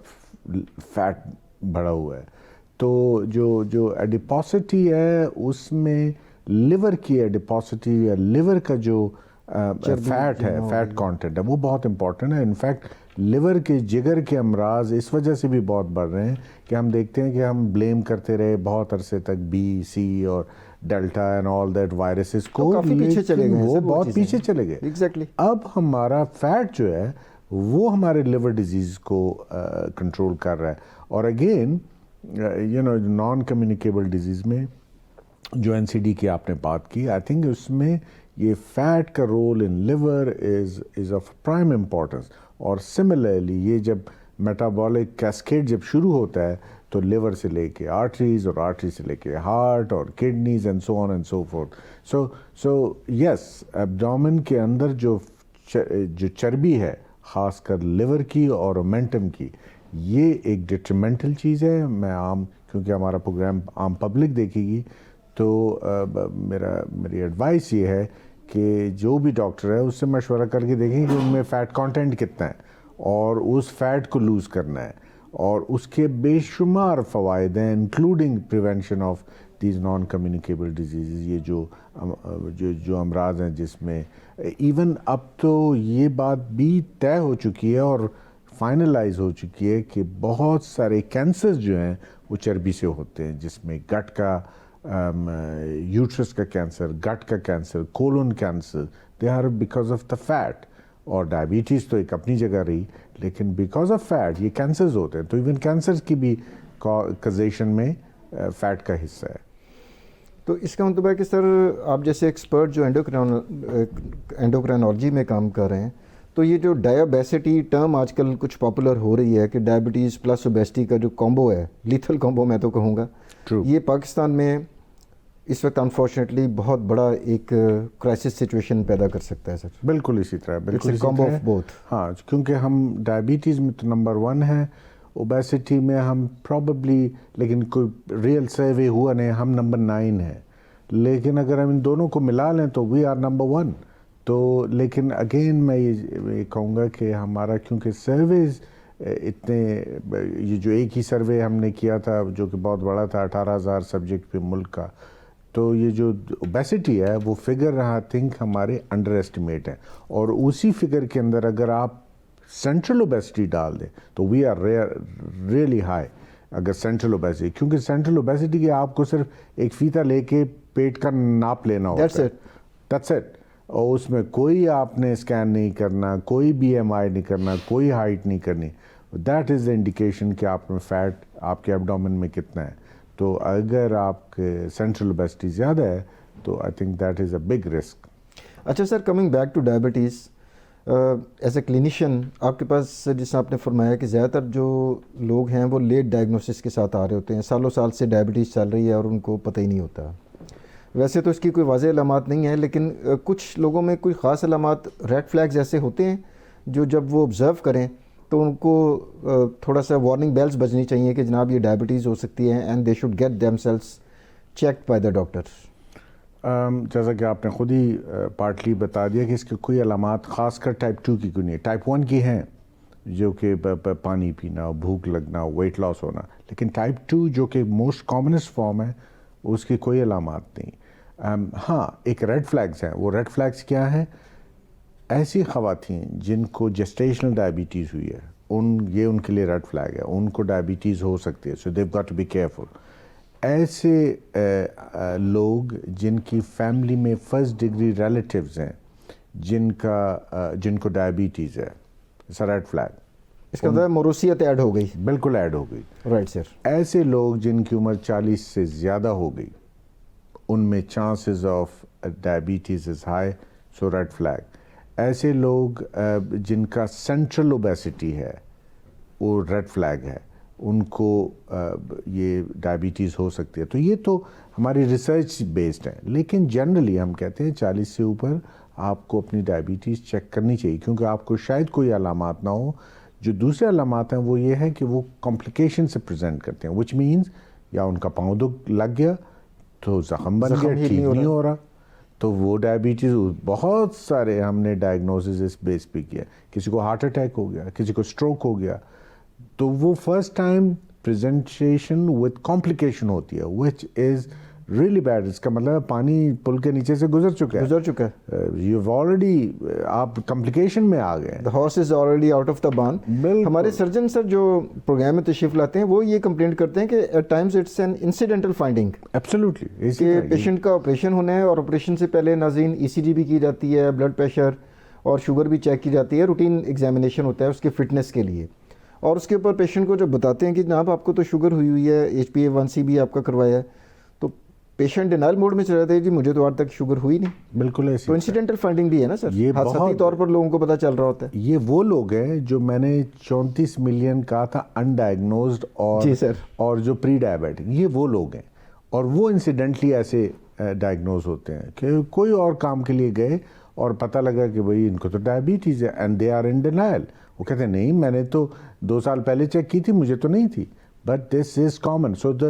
فیٹ بڑھا ہوا ہے. تو جو ایڈیپوسٹی ہے اس میں لیور کی ایڈیپوسٹی یا لیور کا جو فیٹ ہے, فیٹ کانٹینٹ ہے, وہ بہت امپورٹنٹ ہے. انفیکٹ لیور کے جگر کے امراض اس وجہ سے بھی بہت بڑھ رہے ہیں کہ ہم دیکھتے ہیں کہ ہم بلیم کرتے رہے بہت عرصے تک بی, سی اور delta and all that viruses کو, کافی پیچھے چلے گئے, وہ بہت پیچھے چلے گئے. ایگزیکٹلی. اب ہمارا فیٹ جو ہے وہ ہمارے لیور ڈیزیز کو کنٹرول کر رہا ہے. اور اگین نان کمیونیکیبل ڈیزیز میں جو NCD کی آپ نے بات کی, آئی تھنک اس میں یہ فیٹ کا role in liver is of prime importance. اور سملرلی یہ جب میٹابولک کیسکیڈ جب شروع ہوتا ہے تو لیور سے لے کے آرٹریز اور آرٹری سے لے کے ہارٹ اور kidneys and so on and so forth. So yes abdomen کے اندر جو چربی ہے خاص کر لیور کی اور اومنٹم کی, یہ ایک ڈیٹرمنٹل چیز ہے. میں کیونکہ ہمارا پروگرام عام پبلک دیکھے گی تو میری ایڈوائس یہ ہے کہ جو بھی ڈاکٹر ہے اس سے مشورہ کر کے دیکھیں کہ ان میں فیٹ کانٹینٹ کتنا ہے اور اس فیٹ کو لوز کرنا ہے, اور اس کے بے شمار فوائد ہیں including prevention of these non communicable diseases. یہ جو امراض ہیں جس میں ایون اب تو یہ بات بھی طے ہو چکی ہے اور فائنلائز ہو چکی ہے کہ بہت سارے کینسرز جو ہیں وہ چربی سے ہوتے ہیں, جس میں گٹ کا یوٹرس کا کینسر, گٹ کا cancer, colon cancer, they are because of the fat. اور ڈائبٹیز تو ایک اپنی جگہ رہی, لیکن بیکاز آف فیٹ یہ کینسرز ہوتے ہیں. تو ایون کینسرز کی بھی کازیشن میں فیٹ کا حصہ ہے. تو اس کا مطلب ہے کہ سر آپ جیسے ایکسپرٹ جو اینڈوکرینالوجی میں کام کر رہے ہیں, تو یہ جو ڈایابیسٹی ٹرم آج کل کچھ پاپولر ہو رہی ہے کہ ڈائبٹیز پلس اوبیسٹی کا جو کمبو ہے, لیتھل کمبو میں تو کہوں گا, یہ پاکستان میں اس وقت انفارچونیٹلی بہت بڑا ایک کرائسس سچویشن پیدا کر سکتا ہے سر. بالکل اسی طرح, بالکل کمبو آف بوتھ. ہاں, کیونکہ ہم ڈائبٹیز میں تو نمبر 1 ہے, اوبیسٹی میں ہم پرابیبلی, لیکن کوئی ریئل سروے ہوا نہیں, ہم نمبر 9 ہیں. لیکن اگر ہم ان دونوں کو ملا لیں تو وی آر نمبر 1. تو لیکن اگین میں یہ کہوں گا کہ ہمارا کیونکہ سرویز اتنے, یہ جو ایک ہی سروے ہم نے کیا تھا جو کہ بہت بڑا تھا 18,000 سبجیکٹ پہ ملک کا, تو یہ جو اوبیسٹی ہے وہ فگر آئی تھنک ہمارے انڈر ایسٹیمیٹ ہیں. اور اسی فگر کے اندر اگر آپ سینٹرل اوبیسٹی ڈال دیں تو وی آر ریئلی ہائی. اگر سینٹرل اوبیسٹی, کیونکہ سینٹرل اوبیسٹی کے آپ کو صرف ایک فیتہ لے کے پیٹ کا ناپ لینا ہوتا ہے, دیٹس اٹ. اور اس میں کوئی آپ نے اسکین نہیں کرنا, کوئی BMI نہیں کرنا, کوئی ہائٹ نہیں کرنی. دیٹ از دا انڈیکیشن کہ آپ میں فیٹ آپ کے ایبڈومن میں کتنا ہے. تو اگر آپ کے سینٹرل اوبیسٹی زیادہ ہے تو I think that is a big risk. اچھا sir, coming back to diabetes, as a clinician آپ کے پاس جیسا آپ نے فرمایا کہ زیادہ تر جو لوگ ہیں وہ لیٹ ڈائگنوسس کے ساتھ آ رہے ہوتے ہیں, سالوں سال سے ڈائبٹیز چل رہی ہے اور ان کو پتہ ہی نہیں ہوتا. ویسے تو اس کی کوئی واضح علامات نہیں ہیں, لیکن کچھ لوگوں میں کوئی خاص علامات, ریڈ فلیگز ایسے ہوتے ہیں جو جب وہ آبزرو کریں تو ان کو تھوڑا سا وارننگ بیلز بجنی چاہیے کہ جناب یہ ڈائبٹیز ہو سکتی ہے, and they should get them cells checked by the doctor. جیسا کہ آپ نے خود ہی پارٹلی بتا دیا کہ اس کے کوئی علامات خاص کر ٹائپ 2 کی کوئی نہیں ہے. ٹائپ 1 کی ہیں جو کہ پانی پینا, بھوک لگنا, ویٹ لاس ہونا, لیکن ٹائپ 2 جو کہ موسٹ کامنسٹ فارم ہے اس کی کوئی علامات نہیں. ہاں, ایک ریڈ فلیگز ہیں. وہ ریڈ فلیگز کیا ہیں؟ ایسی خواتین جن کو جسٹیشنل ڈائبٹیز ہوئی ہے, یہ ان کے لیے ریڈ فلیگ ہے, ان کو ڈائبٹیز ہو سکتی ہے. So they've got to be careful. ایسے لوگ جن کی فیملی میں فرسٹ ڈگری ریلیٹیوز ہیں جن کو ڈائبٹیز ہے, اٹس اے ریڈ فلیگ. اس کا مطلب موروثیت ایڈ ہو گئی. بالکل ایڈ ہو گئی. Right sir. ایسے لوگ جن کی عمر 40 سے زیادہ ہو گئی, ان میں chances of diabetes is high, so red flag. ایسے لوگ جن کا سینٹرل اوبیسٹی ہے وہ ریڈ فلیگ ہے, ان کو یہ ڈائبٹیز ہو سکتی ہے. تو یہ تو ہماری ریسرچ بیسڈ ہے, لیکن جنرلی ہم کہتے ہیں 40 سے اوپر آپ کو اپنی ڈائبٹیز چیک کرنی چاہیے, کیونکہ آپ کو شاید کوئی علامات نہ ہو. جو دوسرے علامات ہیں وہ یہ ہے کہ وہ کمپلیکیشن سے پریزنٹ کرتے ہیں, وچ مینز یا ان کا پاؤں لگ گیا تو زخم بن گیا, ٹھیک نہیں ہو رہا, تو وہ ڈائبٹیز. بہت سارے ہم نے ڈائگنوسز اس بیس پہ کیا, کسی کو ہارٹ اٹیک ہو گیا, کسی کو اسٹروک ہو گیا, تو وہ first time presentation with complication ہوتی ہے, وچ از ریئلی بیڈ. اس کا مطلب پانی پل کے نیچے سے گزر چکا ہے, یو آلریڈی آپ کمپلیکیشن میں آ گئے, the horse is already out of the barn. ہمارے سرجن سر جو پروگرام میں تشریف لاتے ہیں وہ یہ کمپلینٹ کرتے ہیں کہ at times it's an incidental finding. Absolutely. کہ پیشنٹ کا آپریشن ہونا ہے اور آپریشن سے پہلے ناظرین ECG بھی کی جاتی ہے, بلڈ پریشر اور شوگر بھی چیک کی جاتی ہے, روٹین ایگزامینیشن ہوتا ہے اس کے فٹنس کے لیے. اور اس کے اوپر پیشنٹ کو جب بتاتے ہیں کہ جناب آپ کو تو شوگر ہوئی ہے, HbA1c بھی آپ کا کروایا ہے, تو پیشنٹ ڈینائل موڈ میں چل رہے تھے جی مجھے تو آج تک شوگر ہوئی نہیں. بالکل ایسی تو انسیڈنٹل فنڈنگ بھی ہے نا سر, یہ حادثاتی طور پر لوگوں کو پتہ چل رہا ہوتا ہے. یہ وہ لوگ ہیں جو میں نے 34 ملین کہا تھا ان ڈائگنوزڈ جی سر, اور جو پری ڈائبیٹک, یہ وہ لوگ ہیں. اور وہ انسیڈنٹلی ایسے ڈائگنوز ہوتے ہیں کہ کوئی اور کام کے لیے گئے اور پتہ لگا کہ بھئی ان کو تو ڈائبٹیز ہے, and they are in denial. وہ کہتے ہیں نہیں میں نے تو 2 سال پہلے چیک کی تھی, مجھے تو نہیں تھی. But this is common. So the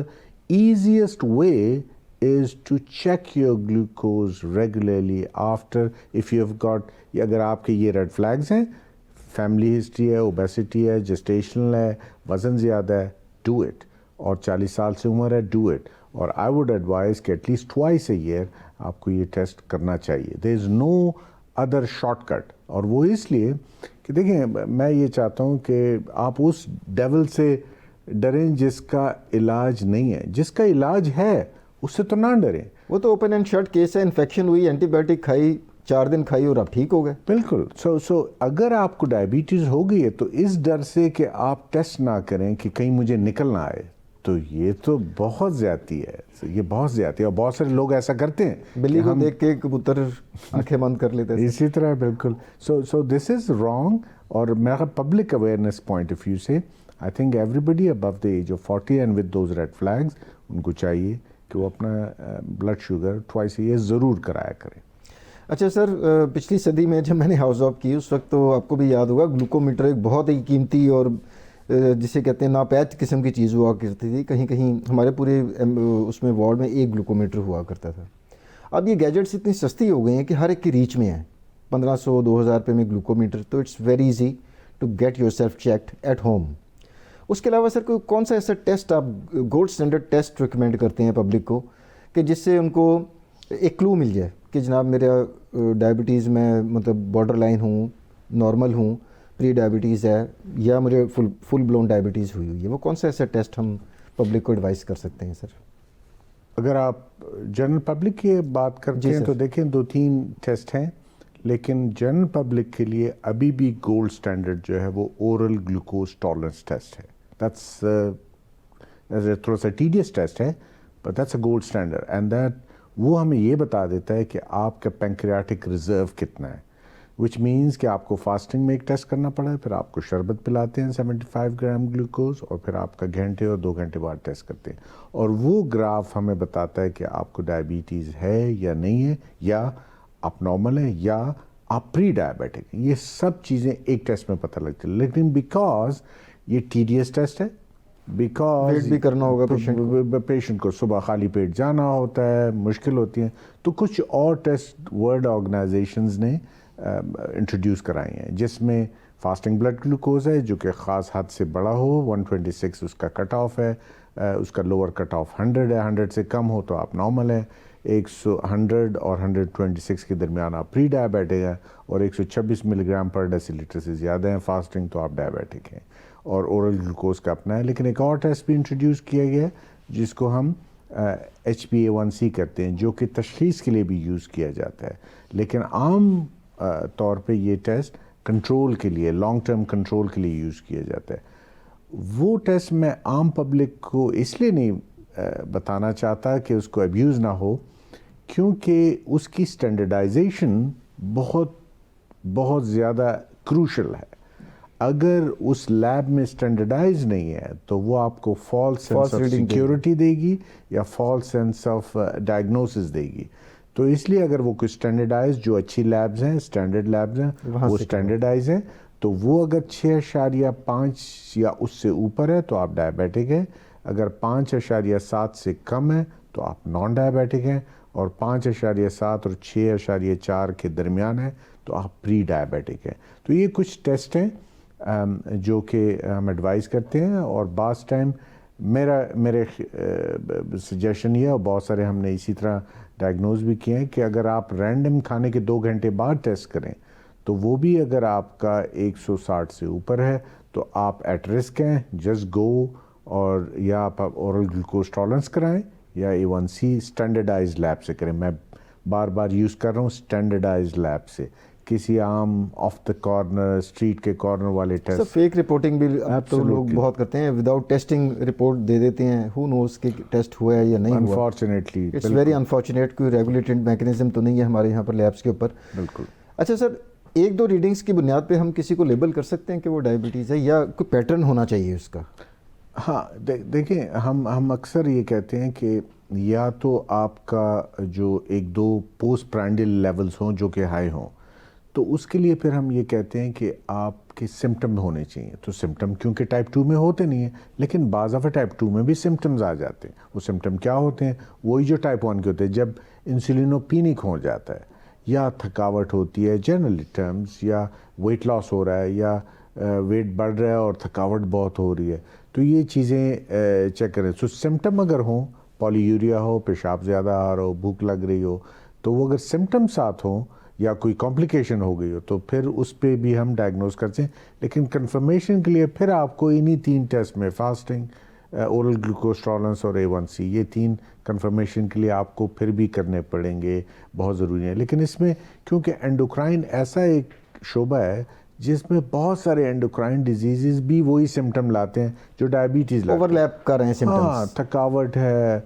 easiest way is to check your glucose regularly after if you have got, اگر آپ کے یہ ریڈ فلیگز ہیں, فیملی ہسٹری ہے, اوبیسٹی ہے, جسٹیشنل ہے, وزن زیادہ ہے, ڈو اٹ. اور 40 سال سے عمر ہے, ڈو اٹ. اور آئی ووڈ ایڈوائز کہ at least twice a year آپ کو یہ ٹیسٹ کرنا چاہیے. There is no other shortcut. اور وہ اس لیے کہ دیکھیں میں یہ چاہتا ہوں کہ آپ اس ڈیول سے ڈریں جس کا علاج نہیں ہے. جس کا علاج ہے اس سے تو نہ ڈریں. وہ تو اوپن اینڈ شٹ کیس ہے, انفیکشن ہوئی, اینٹی بایوٹک کھائی, 4 دن کھائی اور اب ٹھیک ہو گئے. بالکل. سو اگر آپ کو ڈائبٹیز ہو گئی ہے تو اس ڈر سے کہ آپ ٹیسٹ نہ کریں کہ کہیں مجھے نکل نہ آئے, تو یہ تو بہت زیادتی ہے. یہ بہت زیادتی ہے, اور بہت سارے لوگ ایسا کرتے ہیں. بلی کو دیکھ کے کبوتر آنکھیں بند کر لیتے ہیں. اسی طرح بالکل. So this is wrong. اور میرا public awareness point of view سے I think everybody above the age of 40 and with those red flags, ان کو چاہیے کہ وہ اپنا blood sugar twice a year ضرور کرایا کریں. اچھا سر, پچھلی صدی میں جب میں نے ہاؤس آف کی اس وقت تو آپ کو بھی یاد ہوگا گلوکو میٹر ایک بہت ہی قیمتی اور جسے کہتے ہیں ناپید قسم کی چیز ہوا کرتی تھی. کہیں کہیں ہمارے پورے اس میں وارڈ میں ایک گلوکو میٹر ہوا کرتا تھا. اب یہ گیجٹس اتنی سستی ہو گئی ہیں کہ ہر ایک کی ریچ میں ہیں. 1500-2000 روپے میں گلوکو میٹر, تو it's very easy to get yourself checked at home. اس کے علاوہ سر کون سا ایسا ٹیسٹ آپ گولڈ اسٹینڈرڈ ٹیسٹ ریکمینڈ کرتے ہیں پبلک کو کہ جس سے ان کو ایک کلو مل جائے کہ جناب میرا ڈائبٹیز میں مطلب بارڈر لائن ہوں, نارمل ہوں, پری ڈائبٹیز ہے, یا مجھے فل بلون ڈائبٹیز ہوئی ہے. وہ کون سا ایسا ٹیسٹ ہم پبلک کو ایڈوائز کر سکتے ہیں سر؟ اگر آپ جنرل پبلک کی بات کرتے ہیں تو دیکھیں 2-3 ٹیسٹ ہیں, لیکن جنرل پبلک کے لیے ابھی بھی گولڈ اسٹینڈرڈ جو ہے وہ اورل گلوکوز ٹالرنس ٹیسٹ ہے. دیٹس تھوڑا سا ٹیڈیس ٹیسٹ ہے, but that's a gold standard. And that وہ ہمیں یہ بتا دیتا ہے کہ آپ کا پینکریاٹک ریزرو کتنا ہے, وچ مینس کہ آپ کو فاسٹنگ میں ایک ٹیسٹ کرنا پڑا ہے, پھر آپ کو شربت پلاتے ہیں 75 گرام گلوکوز, اور پھر آپ کا گھنٹے اور 2 گھنٹے بعد ٹیسٹ کرتے ہیں. اور وہ گراف ہمیں بتاتا ہے کہ آپ کو ڈائبٹیز ہے یا نہیں ہے, یا آپ نارمل ہیں, یا آپ پری ڈائبیٹک ہیں. یہ سب چیزیں ایک ٹیسٹ میں پتہ لگتی ہیں. لیکن بیکاز یہ ٹیڈیس ٹیسٹ ہے, بیکاز ویٹ بھی کرنا ہوگا پیشنٹ کو, صبح خالی پیٹ جانا ہوتا ہے, مشکل ہوتی ہیں, تو کچھ اور ٹیسٹ ورلڈ آرگنائزیشنز نے انٹروڈیوس کرائی ہیں, جس میں فاسٹنگ بلڈ گلوکوز ہے جو کہ خاص حد سے بڑا ہو, 126 اس کا کٹ آف ہے, اس کا لوور کٹ آف 100 ہے, 100 سے کم ہو تو آپ نارمل ہیں, 100 اور 126 کے درمیان آپ پری ڈائبیٹک ہیں, اور 126 ملی گرام پر ڈیسی لیٹر سے زیادہ ہیں فاسٹنگ تو آپ ڈائبیٹک ہیں, اور اورل گلوکوز کا اپنا ہے. لیکن ایک اور ٹیسٹ بھی انٹروڈیوس کیا گیا ہے جس کو ہم HbA1c کرتے ہیں, جو کہ تشخیص کے لیے بھی یوز کیا جاتا ہے. لیکن عام طور پہ یہ ٹیسٹ کنٹرول کے لیے, لانگ ٹرم کنٹرول کے لیے یوز کیا جاتا ہے. وہ ٹیسٹ میں عام پبلک کو اس لیے نہیں بتانا چاہتا کہ اس کو ابیوز نہ ہو, کیونکہ اس کی اسٹینڈرڈائزیشن بہت زیادہ کروشل ہے. اگر اس لیب میں اسٹینڈرڈائز نہیں ہے تو وہ آپ کو فالس سینس آف سیکیورٹی دے گی یا فالس سینس آف ڈائگنوسس دے گی. تو اس لیے اگر وہ کوئی اسٹینڈرڈائز, جو اچھی لیبز ہیں, اسٹینڈرڈ لیبز ہیں, وہ اسٹینڈرڈائز ہیں, تو وہ اگر 6.5 یا اس سے اوپر ہے تو آپ ڈائبیٹک ہیں, اگر 5.7 سے کم ہے تو آپ نان ڈائبیٹک ہیں, اور 5.7 اور 6.4 کے درمیان ہے تو آپ پری ڈائبیٹک ہیں. تو یہ کچھ ٹیسٹ ہیں جو کہ ہم ایڈوائز کرتے ہیں. اور بعض ٹائم میرے سجیشن یہ, اور بہت سارے ہم نے اسی طرح ڈائگنوز بھی کیے ہیں, کہ اگر آپ رینڈم کھانے کے 2 گھنٹے بعد ٹیسٹ کریں تو وہ بھی اگر آپ کا 160 سے اوپر ہے تو آپ ایٹ رسک ہیں, جسٹ گو, اور یا آپ اورل گلوکوز ٹالرنس کرائیں یا A1C اسٹینڈرڈائز لیب سے کریں. میں بار بار یوز کر رہا ہوں اسٹینڈرڈائز لیب سے, کسی عام آف دا کارنر اسٹریٹ کے کارنر والے سر ٹیسٹ. فیک رپورٹنگ بھی اب تو لوگ Absolutely. بہت کرتے ہیں, وداؤٹ ٹیسٹنگ رپورٹ دے دیتے ہیں, ہو نوز کہ ٹیسٹ ہوا ہے یا نہیں ہوا. انفارچونیٹلی اٹس ویری انفارچونیٹ, کوئی ریگولیٹڈ میکینزم تو نہیں ہے ہمارے یہاں پر لیبس کے اوپر. بالکل. اچھا سر, ایک دو ریڈنگز کی بنیاد پہ ہم کسی کو لیبل کر سکتے ہیں کہ وہ ڈائبٹیز ہے, یا کوئی پیٹرن ہونا چاہیے اس کا؟ ہاں دیکھیں, ہم اکثر یہ کہتے ہیں کہ یا تو آپ کا جو ایک دو پوسٹ پرانڈل لیولز ہوں جو کہ ہائی ہوں, تو اس کے لیے پھر ہم یہ کہتے ہیں کہ آپ کے سمٹم ہونے چاہیے. تو سمٹم کیونکہ ٹائپ 2 میں ہوتے نہیں ہیں, لیکن بعض دفعہ ٹائپ 2 میں بھی سمٹمز آ جاتے ہیں. وہ سمٹم کیا ہوتے ہیں؟ وہی جو ٹائپ 1 کے ہوتے ہیں, جب انسولینوپینک ہو جاتا ہے, یا تھکاوٹ ہوتی ہے جنرلی ٹرمز, یا ویٹ لاس ہو رہا ہے, یا ویٹ بڑھ رہا ہے اور تھکاوٹ بہت ہو رہی ہے, تو یہ چیزیں چیک کریں. سو سمٹم اگر ہوں, پولی یوریا ہو, پیشاب زیادہ آ رہا ہو, بھوک لگ رہی ہو, تو وہ اگر سمٹم ساتھ ہوں یا کوئی کمپلیکیشن ہو گئی ہو, تو پھر اس پہ بھی ہم ڈائگنوز کرتے ہیں. لیکن کنفرمیشن کے لیے پھر آپ کو انہی 3 ٹیسٹ میں, فاسٹنگ, اورل گلوکوز ٹالرنس اور A1C, یہ 3 کنفرمیشن کے لیے آپ کو پھر بھی کرنے پڑیں گے, بہت ضروری ہے. لیکن اس میں کیونکہ اینڈوکرائن ایسا ایک شعبہ ہے جس میں بہت سارے اینڈوکرائن ڈیزیزز بھی وہی سمٹم لاتے ہیں جو ڈائبٹیز لاتے ہیں. اوور لیپ کر رہے ہیں سمٹمز. ہاں, تھکاوٹ ہے,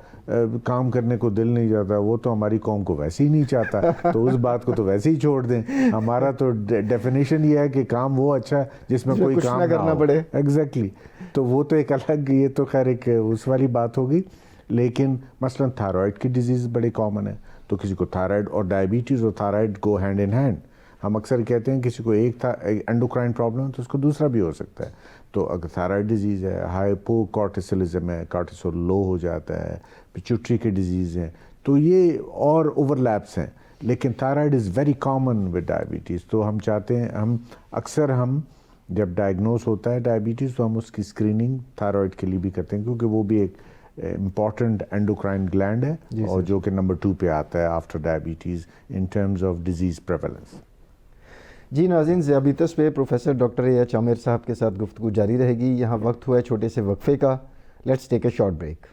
کام کرنے کو دل نہیں چاہتا, وہ تو ہماری قوم کو ویسے ہی نہیں چاہتا, تو اس بات کو تو ویسے ہی چھوڑ دیں. ہمارا تو ڈیفینیشن یہ ہے کہ کام وہ اچھا جس میں کوئی کام نہ کرنا ہو. پڑے. ایگزیکٹلی. تو وہ تو ایک الگ, یہ تو خیر ایک اس والی بات ہوگی. لیکن مثلا تھائرائڈ کی ڈیزیز بڑے کامن ہے, تو کسی کو تھائرائڈ اور ڈائبٹیز اور thyroid go hand in hand. ہم اکثر کہتے ہیں کسی کو ایک اینڈوکرائن پرابلم تو اس کو دوسرا بھی ہو سکتا ہے. تو اگر تھائرائڈ ڈیزیز ہے, ہائپو کارٹیسولزم ہے, کارٹیسول لو ہو جاتا ہے, پیچوٹری کی ڈیزیز ہیں, تو یہ اور اوور لیپس ہیں. لیکن thyroid is very common with diabetes. تو ہم چاہتے ہیں, ہم جب ڈائگنوز ہوتا ہے ڈائبٹیز تو ہم اس کی اسکریننگ تھائرائڈ کے لیے بھی کرتے ہیں, کیونکہ وہ بھی ایک امپورٹنٹ اینڈوکرائن گلینڈ ہے, اور جو کہ نمبر 2 پہ آتا ہے after diabetes in terms of disease prevalence. جی ناظرین, ذیابیطس پہ پروفیسر ڈاکٹر A.H. عامر صاحب کے ساتھ گفتگو جاری رہے گی. یہاں وقت ہوا ہے چھوٹے سے وقفے کا. Let's take a short break.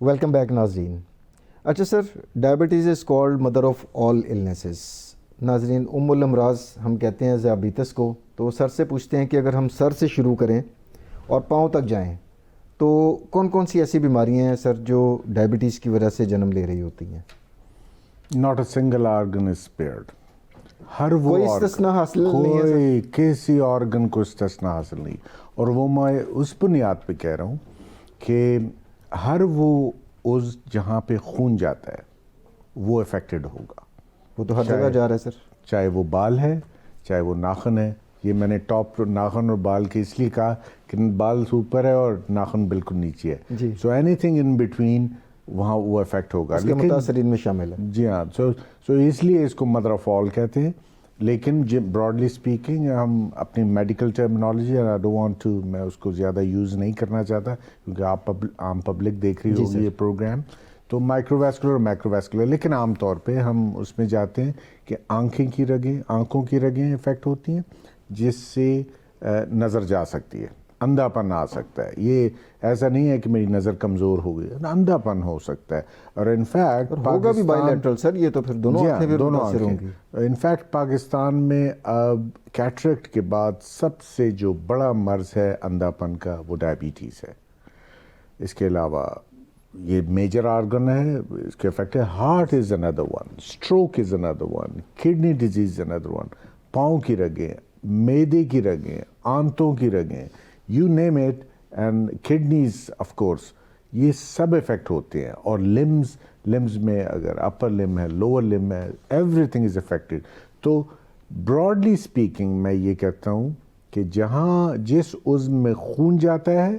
Welcome back ناظرین. اچھا sir, diabetes is called mother of all illnesses. ناظرین, الامراض ہم کہتے ہیں ذیابیطس کو. تو سر سے پوچھتے ہیں کہ اگر ہم سر سے شروع کریں اور پاؤں تک جائیں تو کون کون سی ایسی بیماریاں ہیں سر جو ڈائبٹیز کی وجہ سے جنم لے رہی ہوتی ہیں؟ ناٹ اے سنگل آرگن از اسپیئرڈ. ہر وہ کوئی استثناء حاصل نہیں ہے کوئی کسی آرگن کو استثناء حاصل نہیں. اور وہ میں اس بنیاد پہ کہہ رہا ہوں کہ ہر وہ عضو جہاں پہ خون جاتا ہے وہ افیکٹڈ ہوگا. وہ تو ہر جگہ جا رہا ہے سر, چاہے وہ بال ہے, چاہے وہ ناخن ہے. یہ میں نے ٹاپ ناخن اور بال کے اس لیے کہا کہ بال اوپر ہے اور ناخن بالکل نیچے ہے. جی. So anything in between وہاں وہ افیکٹ ہوگا. اس کے متاثرین میں شامل ہے. جی ہاں. سو اس لیے اس کو مدر آف آل کہتے ہیں. لیکن براڈلی اسپیکنگ ہم اپنی medical terminology, I don't want to, میں اس کو زیادہ یوز نہیں کرنا چاہتا کیونکہ آپ عام پبلک دیکھ رہی ہوگی یہ پروگرام, تو مائکرو ویسکولر اور میکرو ویسکولر. لیکن عام طور پہ ہم اس میں جاتے ہیں کہ آنکھوں کی رگیں افیکٹ ہوتی ہیں جس سے نظر جا سکتی ہے, اندھا پن آ سکتا ہے. یہ ایسا نہیں ہے کہ میری نظر کمزور ہو گئی, اندھا پن ہو سکتا ہے. اور انفیکٹ ہوگا بھی بائی لیٹرل سر, یہ تو پھر دونوں آنکھیں بھی متاثر ہوں گی. انفیکٹ پاکستان میں اب کیٹریکٹ کے بعد سب سے جو بڑا مرض ہے اندھا پن کا وہ ڈائبٹیز ہے. اس کے علاوہ یہ میجر آرگن ہے, اس کے افیکٹ ہے. Heart is under one, stroke is under one, kidney disease under one, پاؤں کی رگیں, میدے کی رگیں, آنتوں کی رگیں, you name it, and kidneys of course, یہ سب افیکٹ ہوتے ہیں. اور لمز میں اگر اپر لم ہے, لوور لم ہے, ایوری تھنگ از افیکٹڈ. تو براڈلی اسپیکنگ میں یہ کہتا ہوں کہ جہاں جس عضو میں خون جاتا ہے